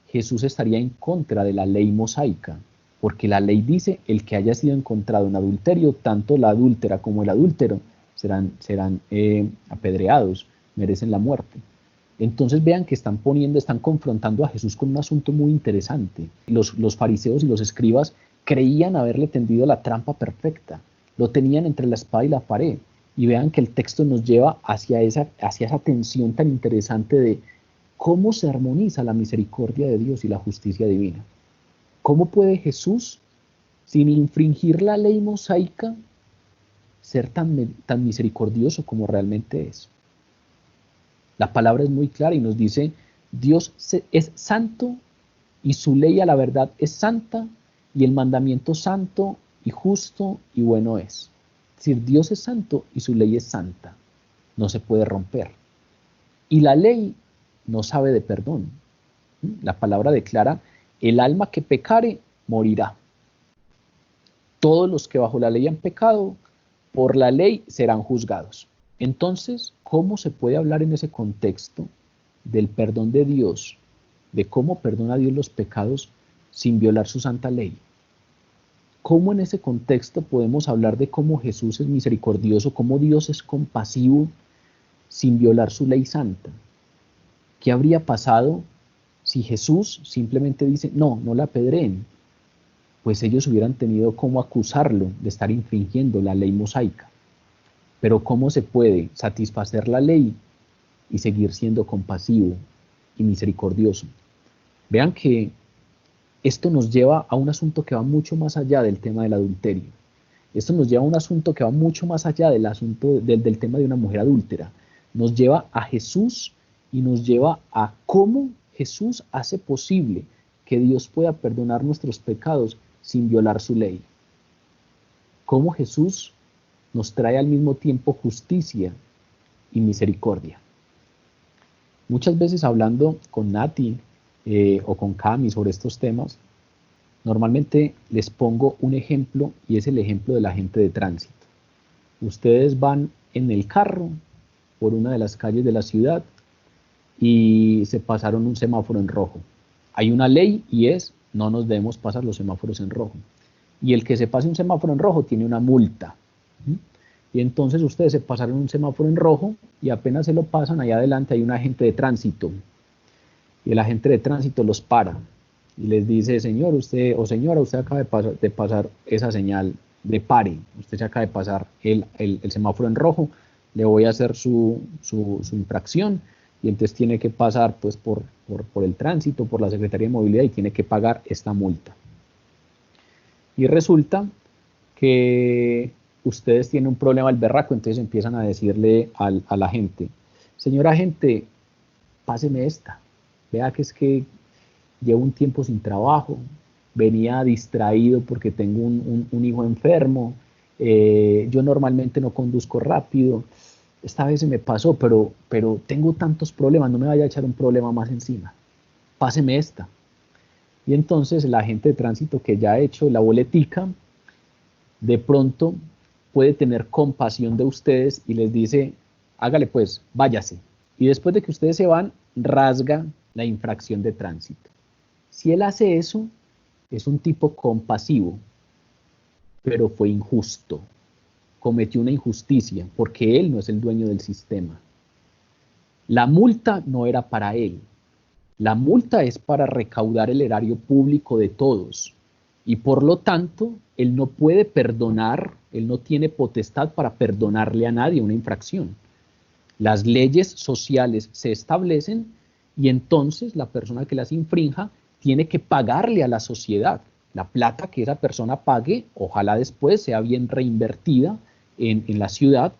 Jesús estaría en contra de la ley mosaica, porque la ley dice, el que haya sido encontrado en adulterio, tanto la adúltera como el adúltero, serán apedreados, merecen la muerte. Entonces vean que están confrontando a Jesús con un asunto muy interesante. Los fariseos y los escribas creían haberle tendido la trampa perfecta, lo tenían entre la espada y la pared. Y vean que el texto nos lleva hacia esa tensión tan interesante de cómo se armoniza la misericordia de Dios y la justicia divina. ¿Cómo puede Jesús, sin infringir la ley mosaica, ser tan misericordioso como realmente es? La palabra es muy clara y nos dice, Dios es santo y su ley a la verdad es santa y el mandamiento santo y justo y bueno es. Es decir, Dios es santo y su ley es santa, no se puede romper. Y la ley no sabe de perdón. La palabra declara, el alma que pecare morirá. Todos los que bajo la ley han pecado, por la ley serán juzgados. Entonces, ¿cómo se puede hablar en ese contexto del perdón de Dios, de cómo perdona Dios los pecados sin violar su santa ley? ¿Cómo en ese contexto podemos hablar de cómo Jesús es misericordioso, cómo Dios es compasivo sin violar su ley santa? ¿Qué habría pasado si Jesús simplemente dice, no la apedreen? Pues ellos hubieran tenido cómo acusarlo de estar infringiendo la ley mosaica. Pero ¿cómo se puede satisfacer la ley y seguir siendo compasivo y misericordioso? Vean que esto nos lleva a un asunto que va mucho más allá del tema del adulterio. Esto nos lleva a un asunto que va mucho más allá del tema de una mujer adúltera. Nos lleva a Jesús y nos lleva a cómo Jesús hace posible que Dios pueda perdonar nuestros pecados sin violar su ley. Cómo Jesús nos trae al mismo tiempo justicia y misericordia. Muchas veces hablando con Nati o con Cami sobre estos temas, normalmente les pongo un ejemplo y es el ejemplo de la gente de tránsito. Ustedes van en el carro por una de las calles de la ciudad y se pasaron un semáforo en rojo. Hay una ley y es no nos debemos pasar los semáforos en rojo. y el que se pase un semáforo en rojo tiene una multa. Y entonces ustedes se pasaron un semáforo en rojo y apenas se lo pasan, allá adelante hay un agente de tránsito. Y el agente de tránsito los para y les dice, señor, usted o señora, usted acaba de pasar esa señal de pare, usted se acaba de pasar el semáforo en rojo, le voy a hacer su infracción y entonces tiene que pasar pues, por el tránsito, por la Secretaría de Movilidad y tiene que pagar esta multa. Y resulta que ustedes tienen un problema al berraco, entonces empiezan a decirle a la gente, señora agente, páseme esta, vea que es que llevo un tiempo sin trabajo, venía distraído porque tengo un hijo enfermo, yo normalmente no conduzco rápido, esta vez se me pasó, pero tengo tantos problemas, no me vaya a echar un problema más encima, páseme esta. Y entonces la agente de tránsito que ya ha hecho la boletica, de pronto puede tener compasión de ustedes y les dice, hágale pues, váyase. Y después de que ustedes se van, rasga la infracción de tránsito. Si él hace eso, es un tipo compasivo, pero fue injusto. Cometió una injusticia porque él no es el dueño del sistema. La multa no era para él. La multa es para recaudar el erario público de todos. Y por lo tanto, él no puede perdonar, él no tiene potestad para perdonarle a nadie una infracción. Las leyes sociales se establecen y entonces la persona que las infrinja tiene que pagarle a la sociedad. La plata que esa persona pague, ojalá después sea bien reinvertida en la ciudad,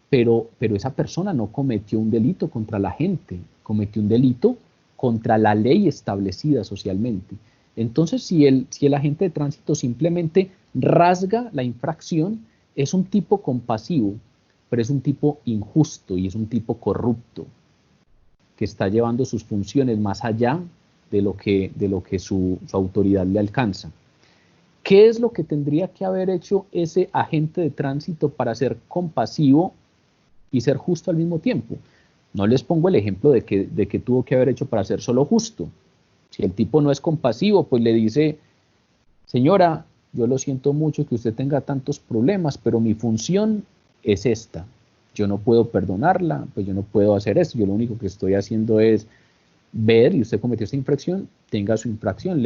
pero esa persona no cometió un delito contra la gente, cometió un delito contra la ley establecida socialmente. Entonces, si el agente de tránsito simplemente rasga la infracción, es un tipo compasivo, pero es un tipo injusto y es un tipo corrupto, que está llevando sus funciones más allá de lo que su autoridad le alcanza. ¿Qué es lo que tendría que haber hecho ese agente de tránsito para ser compasivo y ser justo al mismo tiempo? No les pongo el ejemplo de que tuvo que haber hecho para ser solo justo. Si el tipo no es compasivo, pues le dice, señora, yo lo siento mucho que usted tenga tantos problemas, pero mi función es esta. Yo no puedo perdonarla, pues yo no puedo hacer esto. Yo lo único que estoy haciendo es ver, y usted cometió esta infracción, tenga su infracción.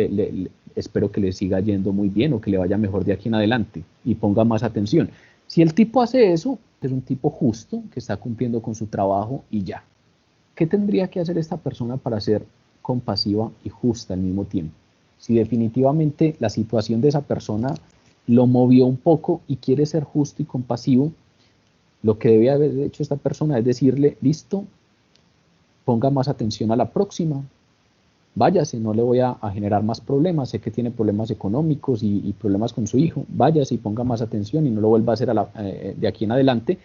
Espero que le siga yendo muy bien o que le vaya mejor de aquí en adelante y ponga más atención. Si el tipo hace eso, es un tipo justo que está cumpliendo con su trabajo y ya. ¿Qué tendría que hacer esta persona para ser compasiva y justa al mismo tiempo? Si definitivamente la situación de esa persona lo movió un poco y quiere ser justo y compasivo, lo que debe haber hecho esta persona es decirle, listo, ponga más atención a la próxima, váyase, no le voy a generar más problemas, sé que tiene problemas económicos y problemas con su hijo, váyase y ponga más atención y no lo vuelva a hacer de aquí en adelante,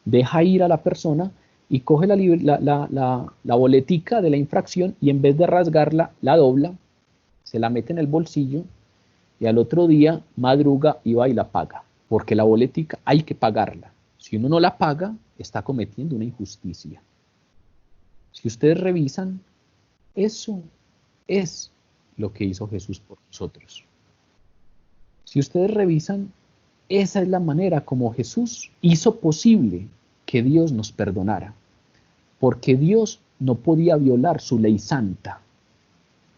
deja ir a la persona y coge la boletica de la infracción y en vez de rasgarla, la dobla, se la mete en el bolsillo y al otro día madruga y va y la paga, porque la boletica hay que pagarla. Si uno no la paga, está cometiendo una injusticia. Si ustedes revisan, eso es lo que hizo Jesús por nosotros. Si ustedes revisan, esa es la manera como Jesús hizo posible que Dios nos perdonara, porque Dios no podía violar su ley santa.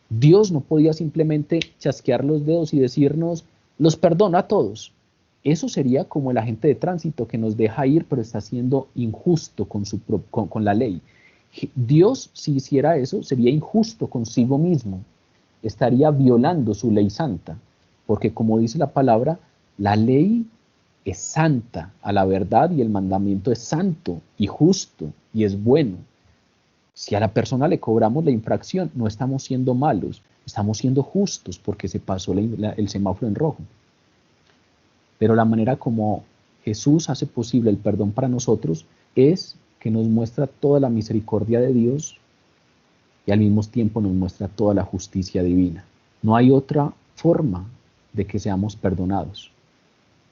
Dios no podía simplemente chasquear los dedos y decirnos, los perdono a todos. Eso sería como el agente de tránsito que nos deja ir, pero está siendo injusto con la ley. Dios, si hiciera eso, sería injusto consigo mismo. Estaría violando su ley santa, porque como dice la palabra, la ley es santa a la verdad y el mandamiento es santo y justo y es bueno. Si a la persona le cobramos la infracción, no estamos siendo malos, estamos siendo justos porque se pasó el semáforo en rojo. Pero la manera como Jesús hace posible el perdón para nosotros es que nos muestra toda la misericordia de Dios y al mismo tiempo nos muestra toda la justicia divina. No hay otra forma de que seamos perdonados.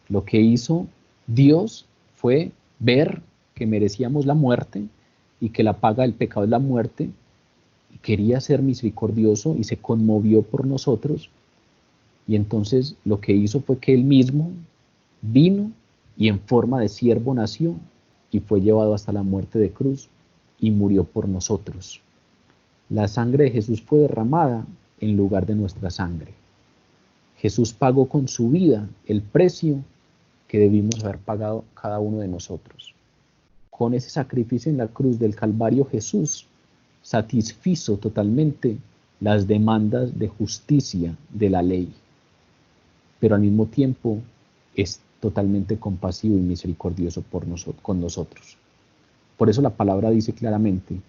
Lo que hizo Dios fue ver que merecíamos la muerte y que la paga del pecado es la muerte, y quería ser misericordioso y se conmovió por nosotros Y entonces lo que hizo fue que él mismo vino y en forma de siervo nació y fue llevado hasta la muerte de cruz y murió por nosotros. La sangre de Jesús fue derramada en lugar de nuestra sangre. Jesús pagó con su vida el precio que debimos haber pagado cada uno de nosotros. Con ese sacrificio en la cruz del Calvario, Jesús satisfizo totalmente las demandas de justicia de la ley, pero al mismo tiempo es totalmente compasivo y misericordioso con nosotros. Por eso la palabra dice claramente,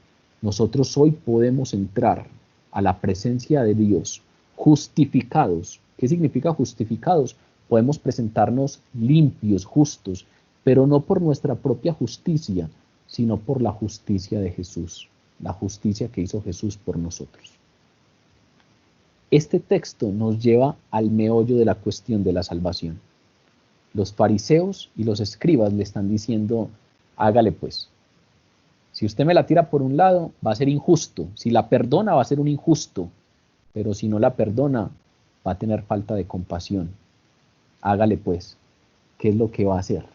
nosotros hoy podemos entrar a la presencia de Dios justificados. ¿Qué significa justificados? Podemos presentarnos limpios, justos, pero no por nuestra propia justicia, sino por la justicia de Jesús, la justicia que hizo Jesús por nosotros. Este texto nos lleva al meollo de la cuestión de la salvación. Los fariseos y los escribas le están diciendo, hágale pues. Si usted me la tira por un lado, va a ser injusto. Si la perdona, va a ser un injusto. Pero si no la perdona, va a tener falta de compasión. Hágale pues. ¿Qué es lo que va a hacer?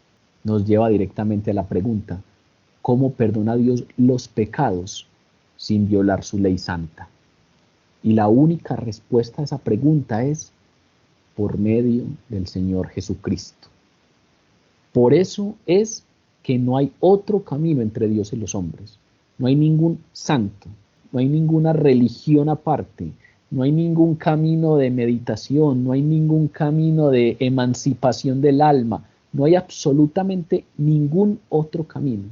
Nos lleva directamente a la pregunta, ¿cómo perdona Dios los pecados sin violar su ley santa? Y la única respuesta a esa pregunta es por medio del Señor Jesucristo. Por eso es que no hay otro camino entre Dios y los hombres. No hay ningún santo, no hay ninguna religión aparte, no hay ningún camino de meditación, no hay ningún camino de emancipación del alma, no hay absolutamente ningún otro camino,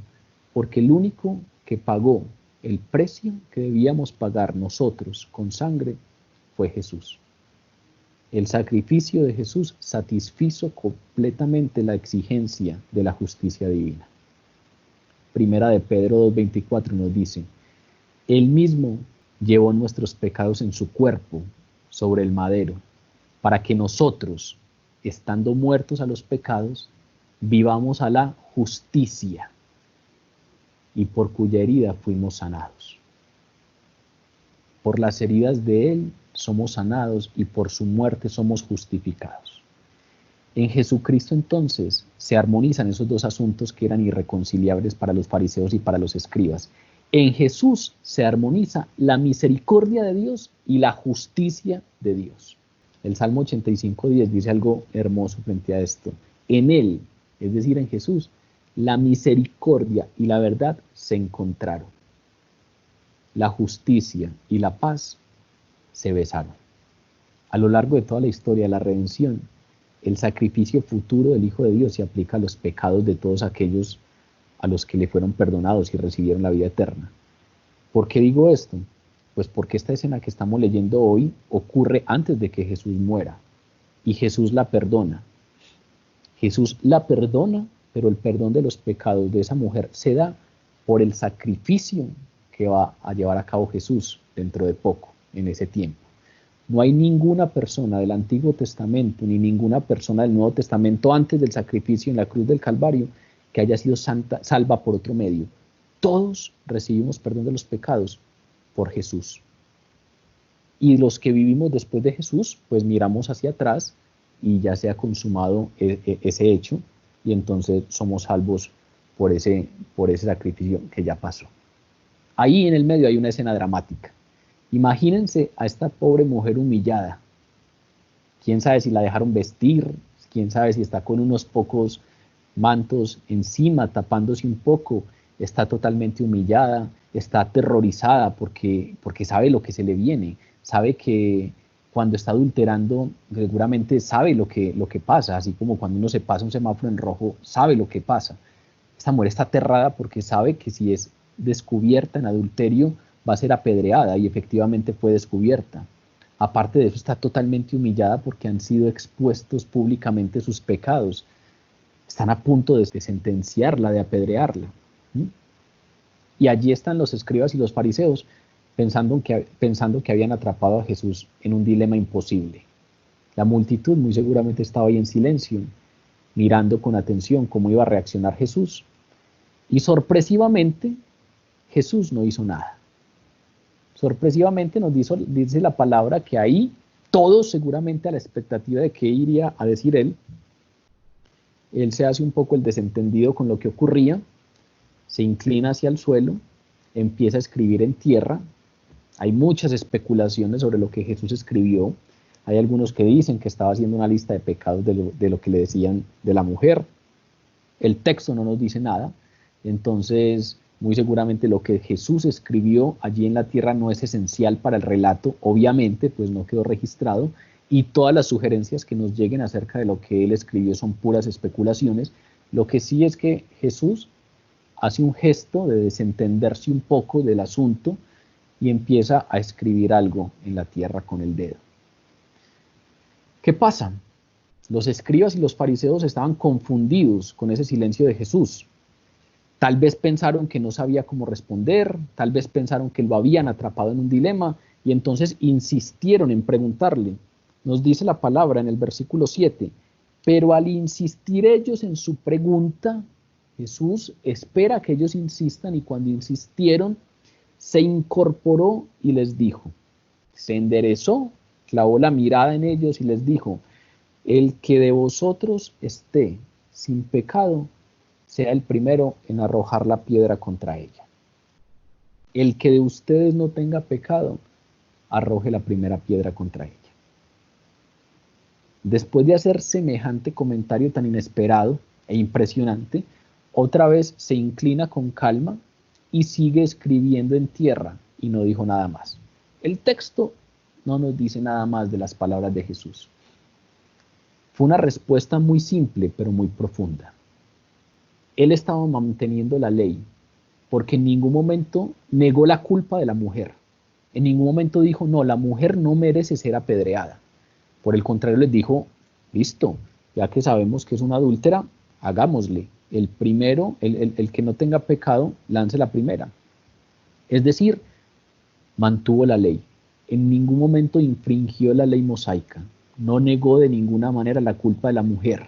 porque el único que pagó el precio que debíamos pagar nosotros con sangre fue Jesús. El sacrificio de Jesús satisfizo completamente la exigencia de la justicia divina. Primera de Pedro 2:24 nos dice, Él mismo llevó nuestros pecados en su cuerpo sobre el madero, para que nosotros, estando muertos a los pecados, vivamos a la justicia, y por cuya herida fuimos sanados. Por las heridas de Él somos sanados y por su muerte somos justificados. En Jesucristo entonces se armonizan esos dos asuntos que eran irreconciliables para los fariseos y para los escribas. En Jesús se armoniza la misericordia de Dios y la justicia de Dios. El Salmo 85:10 dice algo hermoso frente a esto. En Él, es decir, en Jesús, la misericordia y la verdad se encontraron. La justicia y la paz se besaron. A lo largo de toda la historia de la redención, el sacrificio futuro del Hijo de Dios se aplica a los pecados de todos aquellos a los que le fueron perdonados y recibieron la vida eterna. ¿Por qué digo esto? Pues porque esta escena que estamos leyendo hoy ocurre antes de que Jesús muera y Jesús la perdona. Jesús la perdona, pero el perdón de los pecados de esa mujer se da por el sacrificio que va a llevar a cabo Jesús dentro de poco, en ese tiempo. No hay ninguna persona del Antiguo Testamento ni ninguna persona del Nuevo Testamento antes del sacrificio en la cruz del Calvario que haya sido salva por otro medio. Todos recibimos perdón de los pecados por Jesús. Y los que vivimos después de Jesús, pues miramos hacia atrás y ya se ha consumado ese hecho y entonces somos salvos por ese sacrificio que ya pasó. Ahí en el medio hay una escena dramática. Imagínense a esta pobre mujer humillada. Quién sabe si la dejaron vestir, quién sabe si está con unos pocos mantos encima, tapándose un poco, está totalmente humillada, está aterrorizada porque sabe lo que se le viene, sabe que cuando está adulterando seguramente sabe lo que pasa, así como cuando uno se pasa un semáforo en rojo, sabe lo que pasa. Esta mujer está aterrada porque sabe que si es descubierta en adulterio va a ser apedreada y efectivamente fue descubierta. Aparte de eso está totalmente humillada porque han sido expuestos públicamente sus pecados. Están a punto de sentenciarla, de apedrearla. Y allí están los escribas y los fariseos pensando que habían atrapado a Jesús en un dilema imposible. La multitud muy seguramente estaba ahí en silencio, mirando con atención cómo iba a reaccionar Jesús. Y sorpresivamente, Jesús no hizo nada. Sorpresivamente dice la palabra que ahí todos seguramente a la expectativa de qué iría a decir él. Él se hace un poco el desentendido con lo que ocurría, se inclina hacia el suelo, empieza a escribir en tierra. Hay muchas especulaciones sobre lo que Jesús escribió. Hay algunos que dicen que estaba haciendo una lista de pecados de lo que le decían de la mujer. El texto no nos dice nada, entonces muy seguramente lo que Jesús escribió allí en la tierra no es esencial para el relato, obviamente, pues no quedó registrado, y todas las sugerencias que nos lleguen acerca de lo que él escribió son puras especulaciones. Lo que sí es que Jesús hace un gesto de desentenderse un poco del asunto y empieza a escribir algo en la tierra con el dedo. ¿Qué pasa? Los escribas y los fariseos estaban confundidos con ese silencio de Jesús. Tal vez pensaron que no sabía cómo responder, tal vez pensaron que lo habían atrapado en un dilema y entonces insistieron en preguntarle. Nos dice la palabra en el versículo 7, pero al insistir ellos en su pregunta, Jesús espera que ellos insistan y cuando insistieron, se incorporó y les dijo, se enderezó, clavó la mirada en ellos y les dijo, el que de vosotros esté sin pecado, sea el primero en arrojar la piedra contra ella. El que de ustedes no tenga pecado, arroje la primera piedra contra ella. Después de hacer semejante comentario tan inesperado e impresionante, otra vez se inclina con calma y sigue escribiendo en tierra y no dijo nada más. El texto no nos dice nada más de las palabras de Jesús. Fue una respuesta muy simple, pero muy profunda. Él estaba manteniendo la ley, porque en ningún momento negó la culpa de la mujer. En ningún momento dijo, no, la mujer no merece ser apedreada. Por el contrario, les dijo, listo, ya que sabemos que es una adúltera, hagámosle. El primero, el que no tenga pecado, lance la primera. Es decir, mantuvo la ley. En ningún momento infringió la ley mosaica. No negó de ninguna manera la culpa de la mujer.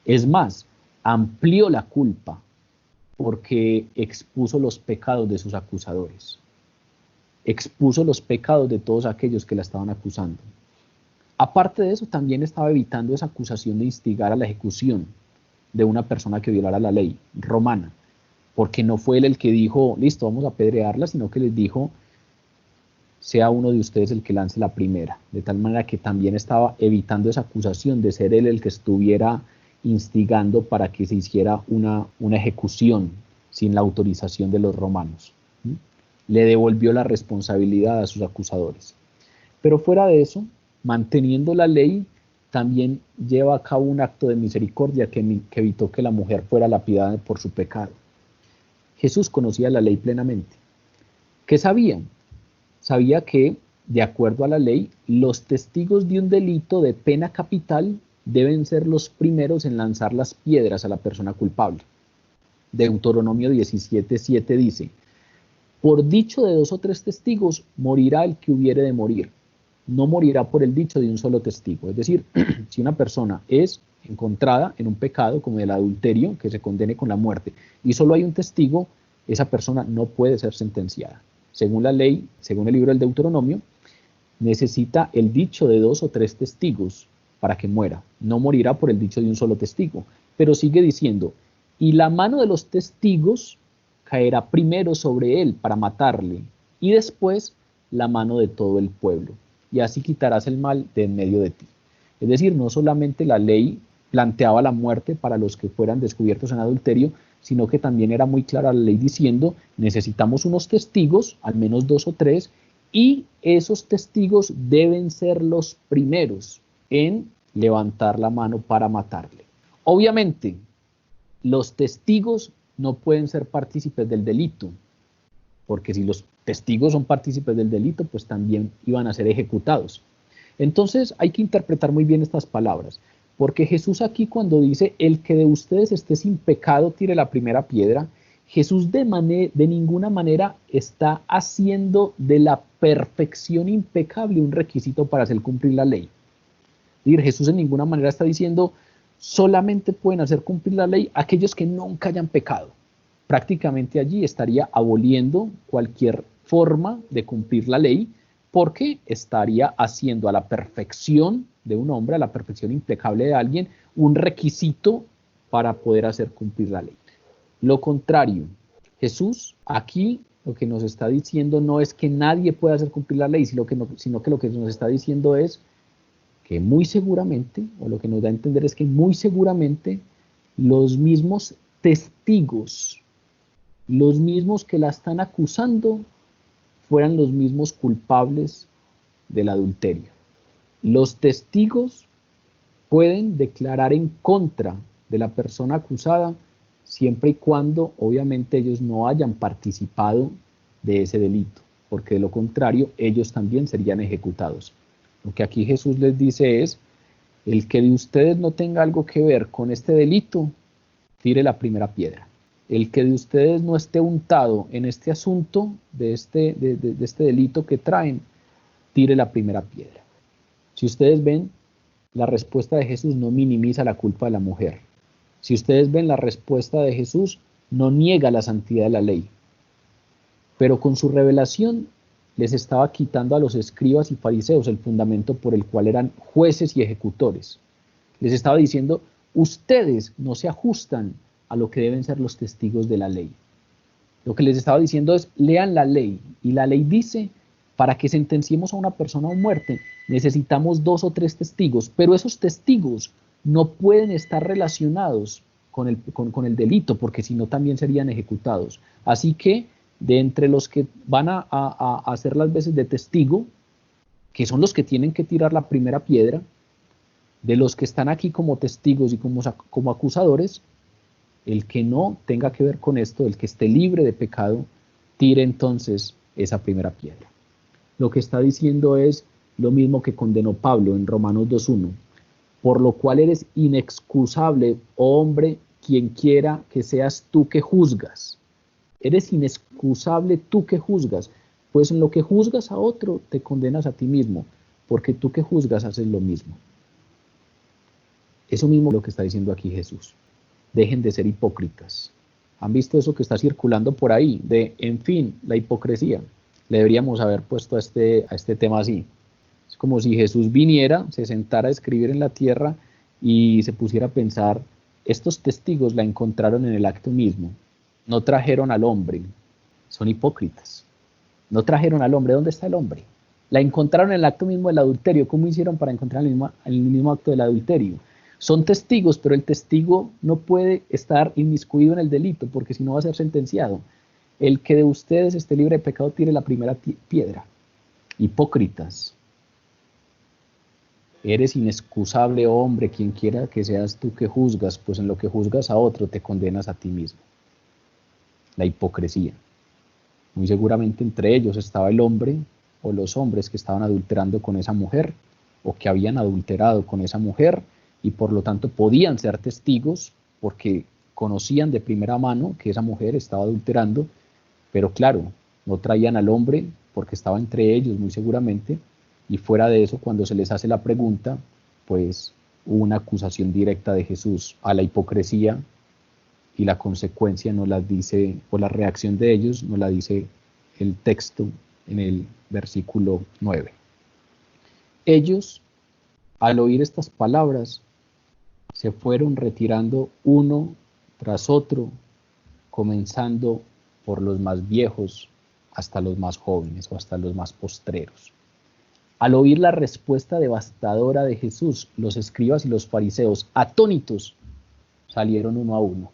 Es más, amplió la culpa porque expuso los pecados de sus acusadores. Expuso los pecados de todos aquellos que la estaban acusando. Aparte de eso, también estaba evitando esa acusación de instigar a la ejecución de una persona que violara la ley romana, porque no fue él el que dijo, listo, vamos a apedrearla, sino que les dijo, sea uno de ustedes el que lance la primera, de tal manera que también estaba evitando esa acusación de ser él el que estuviera instigando para que se hiciera una ejecución sin la autorización de los romanos. Le devolvió la responsabilidad a sus acusadores. Pero fuera de eso, manteniendo la ley, también lleva a cabo un acto de misericordia que evitó que la mujer fuera lapidada por su pecado. Jesús conocía la ley plenamente. ¿Qué sabía? Sabía que, de acuerdo a la ley, los testigos de un delito de pena capital deben ser los primeros en lanzar las piedras a la persona culpable. Deuteronomio 17:7 dice, por dicho de 2 o 3 testigos morirá el que hubiere de morir. No morirá por el dicho de un solo testigo. Es decir, si una persona es encontrada en un pecado como el adulterio, que se condene con la muerte, y solo hay un testigo, esa persona no puede ser sentenciada. Según la ley, según el libro del Deuteronomio, necesita el dicho de 2 o 3 testigos para que muera. No morirá por el dicho de un solo testigo. Pero sigue diciendo, y la mano de los testigos caerá primero sobre él para matarle, y después la mano de todo el pueblo. Y así quitarás el mal de en medio de ti. Es decir, no solamente la ley planteaba la muerte para los que fueran descubiertos en adulterio, sino que también era muy clara la ley diciendo, necesitamos unos testigos, al menos 2 o 3, y esos testigos deben ser los primeros en levantar la mano para matarle. Obviamente, los testigos no pueden ser partícipes del delito, porque si los testigos son partícipes del delito, pues también iban a ser ejecutados. Entonces hay que interpretar muy bien estas palabras, porque Jesús aquí cuando dice, el que de ustedes esté sin pecado tire la primera piedra, Jesús de ninguna manera está haciendo de la perfección impecable un requisito para hacer cumplir la ley. Es decir, Jesús en ninguna manera está diciendo, solamente pueden hacer cumplir la ley aquellos que nunca hayan pecado. Prácticamente allí estaría aboliendo cualquier forma de cumplir la ley, porque estaría haciendo a la perfección de un hombre, a la perfección impecable de alguien, un requisito para poder hacer cumplir la ley. Lo contrario, Jesús aquí lo que nos está diciendo no es que nadie pueda hacer cumplir la ley, sino que lo que nos está diciendo es que muy seguramente, o lo que nos da a entender es que muy seguramente los mismos testigos, los mismos que la están acusando, fueran los mismos culpables del adulterio. Los testigos pueden declarar en contra de la persona acusada siempre y cuando, obviamente, ellos no hayan participado de ese delito, porque de lo contrario, ellos también serían ejecutados. Lo que aquí Jesús les dice es, el que de ustedes no tenga algo que ver con este delito, tire la primera piedra. El que de ustedes no esté untado en este asunto, de este delito que traen, tire la primera piedra. Si ustedes ven, la respuesta de Jesús no minimiza la culpa de la mujer. Si ustedes ven, la respuesta de Jesús no niega la santidad de la ley. Pero con su revelación les estaba quitando a los escribas y fariseos el fundamento por el cual eran jueces y ejecutores. Les estaba diciendo, ustedes no se ajustan a lo que deben ser los testigos de la ley. Lo que les estaba diciendo es, lean la ley, y la ley dice, para que sentenciemos a una persona a muerte, necesitamos 2 o 3 testigos, pero esos testigos no pueden estar relacionados con el delito, porque si no también serían ejecutados. Así que, de entre los que van a hacer las veces de testigo, que son los que tienen que tirar la primera piedra, de los que están aquí como testigos y como acusadores, el que no tenga que ver con esto, el que esté libre de pecado, tire entonces esa primera piedra. Lo que está diciendo es lo mismo que condenó Pablo en Romanos 2:1. Por lo cual eres inexcusable, oh hombre, quien quiera que seas tú que juzgas. Eres inexcusable tú que juzgas, pues en lo que juzgas a otro te condenas a ti mismo, porque tú que juzgas haces lo mismo. Eso mismo es lo que está diciendo aquí Jesús. Dejen de ser hipócritas. ¿Han visto eso que está circulando por ahí? En fin, la hipocresía. Le deberíamos haber puesto a este tema así. Es como si Jesús viniera, se sentara a escribir en la tierra y se pusiera a pensar, estos testigos la encontraron en el acto mismo. No trajeron al hombre. Son hipócritas. No trajeron al hombre. ¿Dónde está el hombre? La encontraron en el acto mismo del adulterio. ¿Cómo hicieron para encontrar el mismo acto del adulterio? Son testigos, pero el testigo no puede estar inmiscuido en el delito, porque si no va a ser sentenciado. El que de ustedes esté libre de pecado tire la primera piedra. Hipócritas. Eres inexcusable, oh hombre, quien quiera que seas tú que juzgas, pues en lo que juzgas a otro te condenas a ti mismo. La hipocresía. Muy seguramente entre ellos estaba el hombre o los hombres que estaban adulterando con esa mujer o que habían adulterado con esa mujer y por lo tanto podían ser testigos porque conocían de primera mano que esa mujer estaba adulterando, pero claro, no traían al hombre porque estaba entre ellos muy seguramente, y fuera de eso, cuando se les hace la pregunta, pues hubo una acusación directa de Jesús a la hipocresía, y la consecuencia nos la dice, o la reacción de ellos nos la dice el texto en el versículo 9. Ellos, al oír estas palabras, se fueron retirando uno tras otro, comenzando por los más viejos hasta los más jóvenes o hasta los más postreros. Al oír la respuesta devastadora de Jesús, los escribas y los fariseos, atónitos, salieron uno a uno.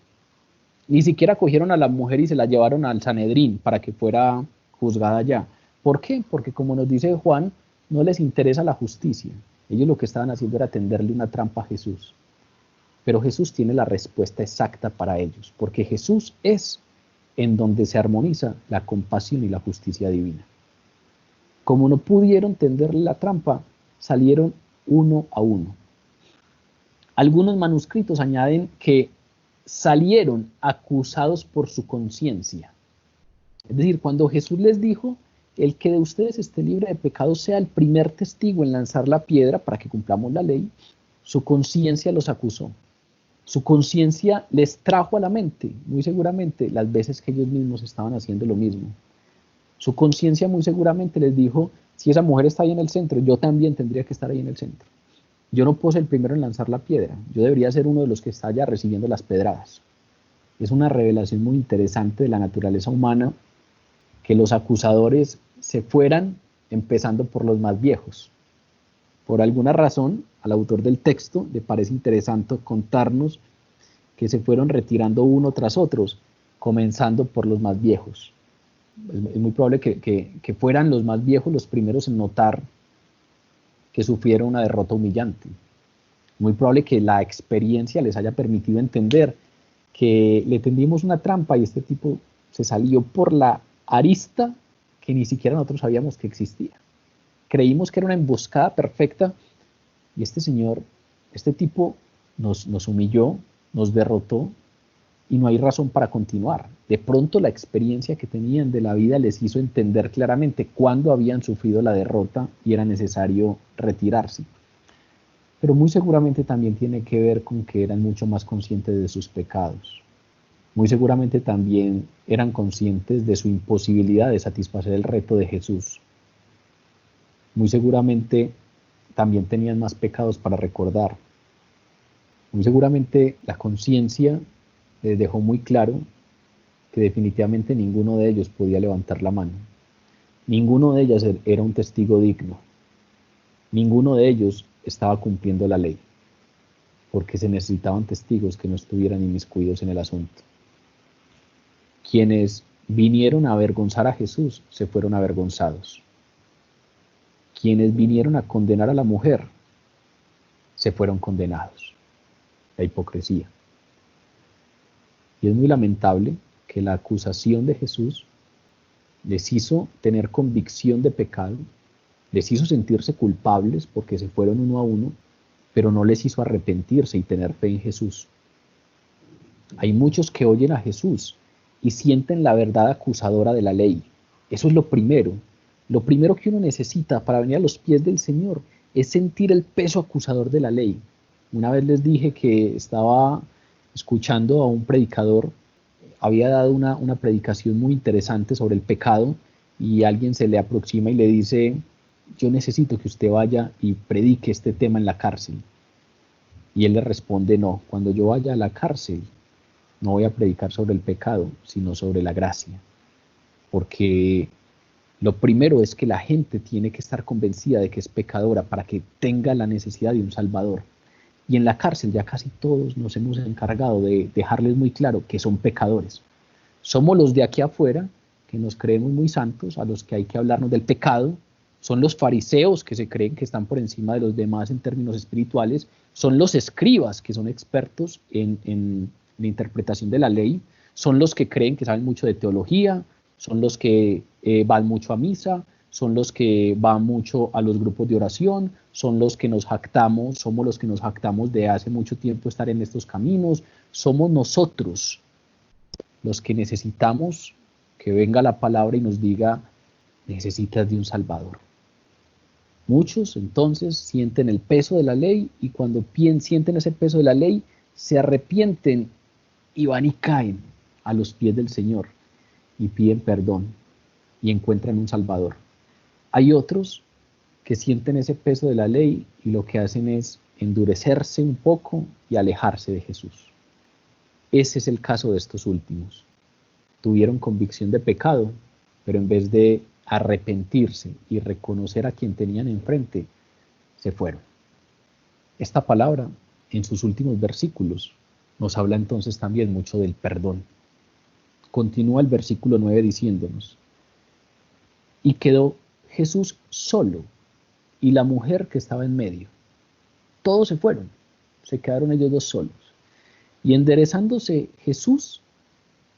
Ni siquiera cogieron a la mujer y se la llevaron al Sanedrín para que fuera juzgada allá. ¿Por qué? Porque como nos dice Juan, no les interesa la justicia. Ellos lo que estaban haciendo era tenderle una trampa a Jesús. Pero Jesús tiene la respuesta exacta para ellos, porque Jesús es en donde se armoniza la compasión y la justicia divina. Como no pudieron tenderle la trampa, salieron uno a uno. Algunos manuscritos añaden que salieron acusados por su conciencia. Es decir, cuando Jesús les dijo, el que de ustedes esté libre de pecado sea el primer testigo en lanzar la piedra para que cumplamos la ley, su conciencia los acusó. Su conciencia les trajo a la mente, muy seguramente, las veces que ellos mismos estaban haciendo lo mismo. Su conciencia muy seguramente les dijo, Si esa mujer está ahí en el centro, yo también tendría que estar ahí en el centro. Yo no puedo ser el primero en lanzar la piedra, yo debería ser uno de los que está allá recibiendo las pedradas. Es una revelación muy interesante de la naturaleza humana que los acusadores se fueran empezando por los más viejos. Por alguna razón, al autor del texto le parece interesante contarnos que se fueron retirando uno tras otros, comenzando por los más viejos. Es muy probable que fueran los más viejos los primeros en notar que sufrieron una derrota humillante. Muy probable que la experiencia les haya permitido entender que le tendimos una trampa y este tipo se salió por la arista que ni siquiera nosotros sabíamos que existía. Creímos que era una emboscada perfecta y este tipo nos humilló, nos derrotó y no hay razón para continuar. De pronto la experiencia que tenían de la vida les hizo entender claramente cuándo habían sufrido la derrota y era necesario retirarse. Pero muy seguramente también tiene que ver con que eran mucho más conscientes de sus pecados. Muy seguramente también eran conscientes de su imposibilidad de satisfacer el reto de Jesús. Muy seguramente también tenían más pecados para recordar. Muy seguramente la conciencia les dejó muy claro que definitivamente ninguno de ellos podía levantar la mano. Ninguno de ellos era un testigo digno. Ninguno de ellos estaba cumpliendo la ley, porque se necesitaban testigos que no estuvieran inmiscuidos en el asunto. Quienes vinieron a avergonzar a Jesús se fueron avergonzados. Quienes vinieron a condenar a la mujer se fueron condenados. La hipocresía. Y es muy lamentable que la acusación de Jesús les hizo tener convicción de pecado, les hizo sentirse culpables porque se fueron uno a uno, pero no les hizo arrepentirse y tener fe en Jesús. Hay muchos que oyen a Jesús y sienten la verdad acusadora de la ley. Eso es lo primero. Lo primero que uno necesita para venir a los pies del Señor es sentir el peso acusador de la ley. Una vez les dije que estaba escuchando a un predicador, había dado una predicación muy interesante sobre el pecado y alguien se le aproxima y le dice: yo necesito que usted vaya y predique este tema en la cárcel. Y él le responde: no, cuando yo vaya a la cárcel no voy a predicar sobre el pecado, sino sobre la gracia. Porque lo primero es que la gente tiene que estar convencida de que es pecadora para que tenga la necesidad de un Salvador. Y en la cárcel ya casi todos nos hemos encargado de dejarles muy claro que son pecadores. Somos los de aquí afuera, que nos creemos muy santos, a los que hay que hablarnos del pecado. Son los fariseos, que se creen que están por encima de los demás en términos espirituales. Son los escribas, que son expertos en la interpretación de la ley. Son los que creen que saben mucho de teología. Son los que van mucho a misa. Son los que van mucho a los grupos de oración, son los que nos jactamos, somos los que nos jactamos de hace mucho tiempo estar en estos caminos. Somos nosotros los que necesitamos que venga la palabra y nos diga: necesitas de un Salvador. Muchos entonces sienten el peso de la ley y cuando sienten ese peso de la ley, se arrepienten y van y caen a los pies del Señor y piden perdón y encuentran un Salvador. Hay otros que sienten ese peso de la ley y lo que hacen es endurecerse un poco y alejarse de Jesús. Ese es el caso de estos últimos. Tuvieron convicción de pecado, pero en vez de arrepentirse y reconocer a quien tenían enfrente, se fueron. Esta palabra, en sus últimos versículos, nos habla entonces también mucho del perdón. Continúa el versículo 9 diciéndonos: y quedó Jesús solo y la mujer que estaba en medio. Todos se fueron, se quedaron ellos dos solos. Y enderezándose Jesús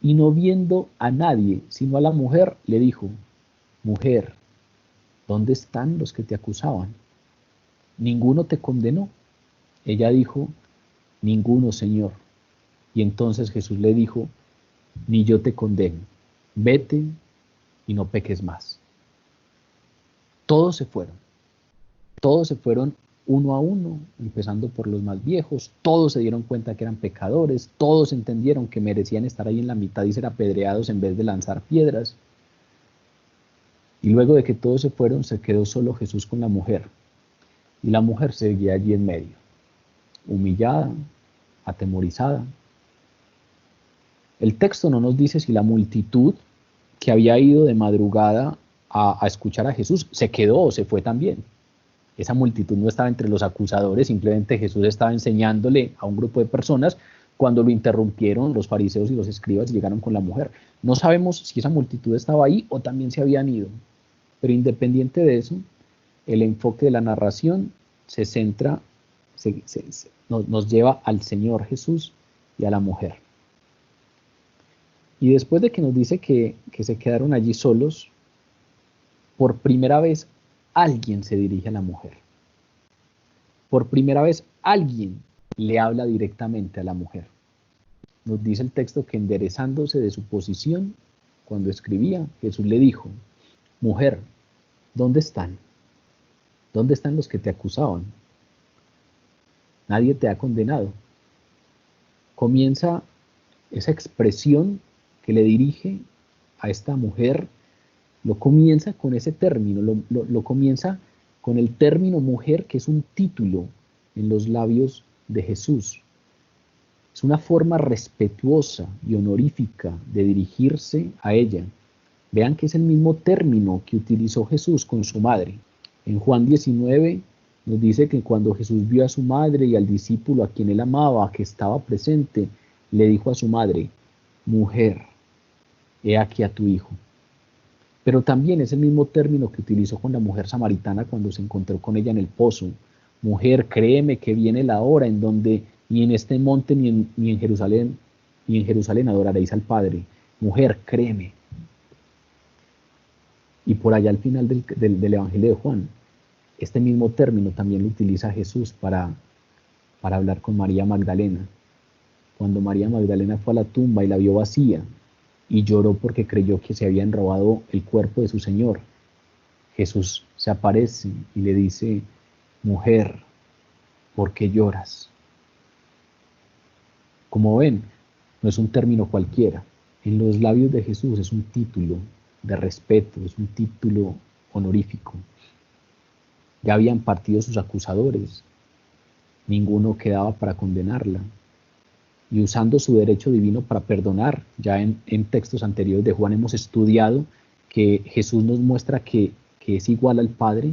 y no viendo a nadie sino a la mujer, le dijo: mujer, ¿dónde están los que te acusaban? ¿Ninguno te condenó? Ella dijo: ninguno, Señor. Y entonces Jesús le dijo: ni yo te condeno, vete y no peques más. Todos se fueron uno a uno, empezando por los más viejos. Todos se dieron cuenta que eran pecadores, todos entendieron que merecían estar ahí en la mitad y ser apedreados en vez de lanzar piedras. Y luego de que todos se fueron, se quedó solo Jesús con la mujer. Y la mujer seguía allí en medio, humillada, atemorizada. El texto no nos dice si la multitud que había ido de madrugada a escuchar a Jesús se quedó o se fue también. Esa multitud no estaba entre los acusadores, simplemente Jesús estaba enseñándole a un grupo de personas cuando lo interrumpieron los fariseos y los escribas y llegaron con la mujer. No sabemos si esa multitud estaba ahí o también se habían ido, pero independiente de eso, el enfoque de la narración se centra, nos lleva al Señor Jesús y a la mujer. Y después de que nos dice que se quedaron allí solos, por primera vez alguien se dirige a la mujer. Por primera vez alguien le habla directamente a la mujer. Nos dice el texto que enderezándose de su posición, cuando escribía, Jesús le dijo: mujer, ¿dónde están? ¿Dónde están los que te acusaban? Nadie te ha condenado. Comienza esa expresión que le dirige a esta mujer, lo comienza con ese término, lo comienza con el término mujer, que es un título en los labios de Jesús. Es una forma respetuosa y honorífica de dirigirse a ella. Vean que es el mismo término que utilizó Jesús con su madre. En Juan 19 nos dice que cuando Jesús vio a su madre y al discípulo a quien él amaba, que estaba presente, le dijo a su madre: mujer, he aquí a tu hijo. Pero también es el mismo término que utilizó con la mujer samaritana cuando se encontró con ella en el pozo. Mujer, créeme que viene la hora en donde ni en este monte ni en Jerusalén adoraréis al Padre. Mujer, créeme. Y por allá al final del Evangelio de Juan, este mismo término también lo utiliza Jesús para hablar con María Magdalena. Cuando María Magdalena fue a la tumba y la vio vacía y lloró porque creyó que se habían robado el cuerpo de su Señor, Jesús se aparece y le dice: mujer, ¿por qué lloras? Como ven, no es un término cualquiera. En los labios de Jesús es un título de respeto, es un título honorífico. Ya habían partido sus acusadores, ninguno quedaba para condenarla. Y usando su derecho divino para perdonar, ya en textos anteriores de Juan hemos estudiado que Jesús nos muestra que es igual al Padre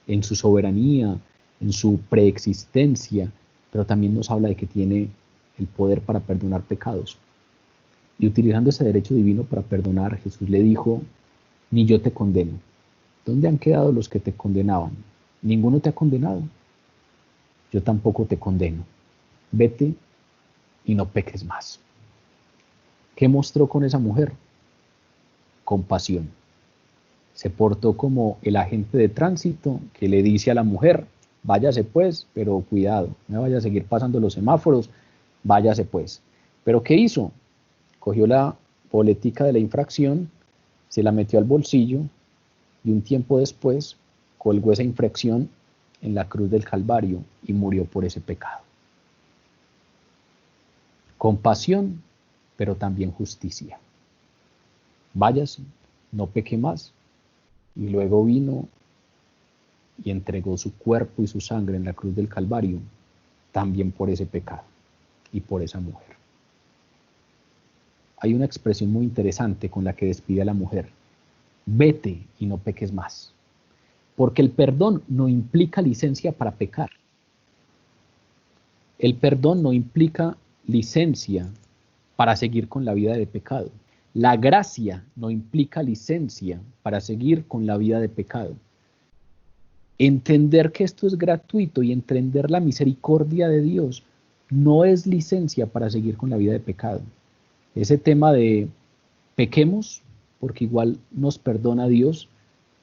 en su soberanía, en su preexistencia, pero también nos habla de que tiene el poder para perdonar pecados. Y utilizando ese derecho divino para perdonar, Jesús le dijo: ni yo te condeno. ¿Dónde han quedado los que te condenaban? Ninguno te ha condenado. Yo tampoco te condeno. Vete y no peques más. ¿Qué mostró con esa mujer? Compasión. Se portó como el agente de tránsito que le dice a la mujer: váyase pues, pero cuidado, no vaya a seguir pasando los semáforos, váyase pues. ¿Pero qué hizo? Cogió la boletica de la infracción, se la metió al bolsillo y un tiempo después colgó esa infracción en la cruz del Calvario y murió por ese pecado. Compasión, pero también justicia. Váyase, no peque más. Y luego vino y entregó su cuerpo y su sangre en la cruz del Calvario, también por ese pecado y por esa mujer. Hay una expresión muy interesante con la que despide a la mujer: vete y no peques más. Porque el perdón no implica licencia para pecar. El perdón no implica licencia para seguir con la vida de pecado. La gracia no implica licencia para seguir con la vida de pecado. Entender que esto es gratuito y entender la misericordia de Dios no es licencia para seguir con la vida de pecado. Ese tema de pequemos porque igual nos perdona Dios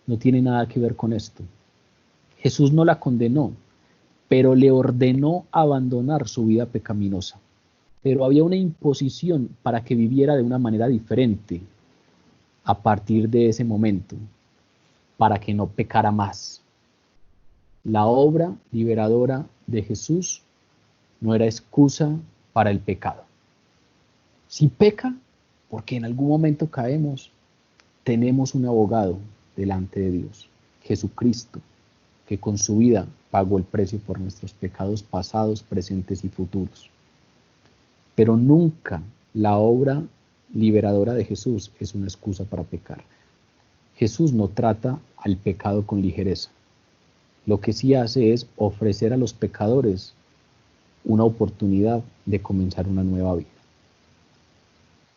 no tiene nada que ver con esto. Jesús no la condenó, pero le ordenó abandonar su vida pecaminosa. Pero había una imposición para que viviera de una manera diferente a partir de ese momento, para que no pecara más. La obra liberadora de Jesús no era excusa para el pecado. Si peca, porque en algún momento caemos, tenemos un abogado delante de Dios. Jesucristo, que con su vida pagó el precio por nuestros pecados pasados, presentes y futuros. Pero nunca la obra liberadora de Jesús es una excusa para pecar. Jesús no trata al pecado con ligereza. Lo que sí hace es ofrecer a los pecadores una oportunidad de comenzar una nueva vida.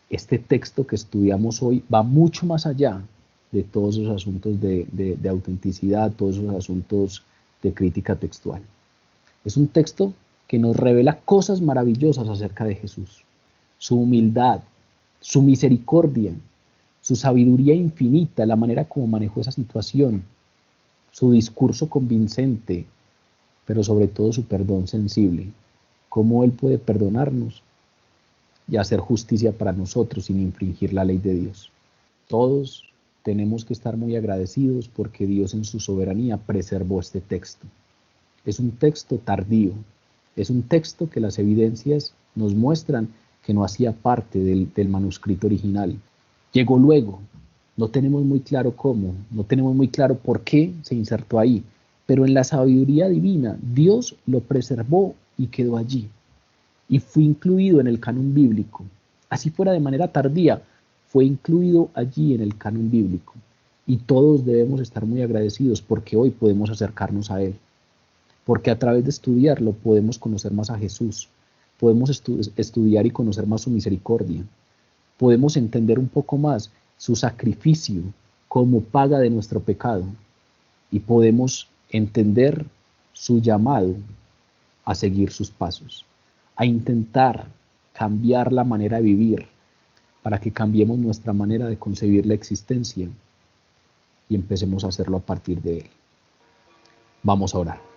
Este texto que estudiamos hoy va mucho más allá de todos esos asuntos de autenticidad, todos esos asuntos de crítica textual. Es un texto que nos revela cosas maravillosas acerca de Jesús, su humildad, su misericordia, su sabiduría infinita, la manera como manejó esa situación, su discurso convincente, pero sobre todo su perdón sensible, cómo Él puede perdonarnos y hacer justicia para nosotros sin infringir la ley de Dios. Todos tenemos que estar muy agradecidos porque Dios en su soberanía preservó este texto. Es un texto tardío, es un texto que las evidencias nos muestran que no hacía parte del manuscrito original. Llegó luego, no tenemos muy claro cómo, no tenemos muy claro por qué se insertó ahí, pero en la sabiduría divina Dios lo preservó y quedó allí. Y fue incluido en el canon bíblico. Así fuera de manera tardía, fue incluido allí en el canon bíblico. Y todos debemos estar muy agradecidos porque hoy podemos acercarnos a Él. Porque a través de estudiarlo podemos conocer más a Jesús. Podemos estudiar y conocer más su misericordia. Podemos entender un poco más su sacrificio como paga de nuestro pecado. Y podemos entender su llamado a seguir sus pasos, a intentar cambiar la manera de vivir para que cambiemos nuestra manera de concebir la existencia y empecemos a hacerlo a partir de Él. Vamos a orar.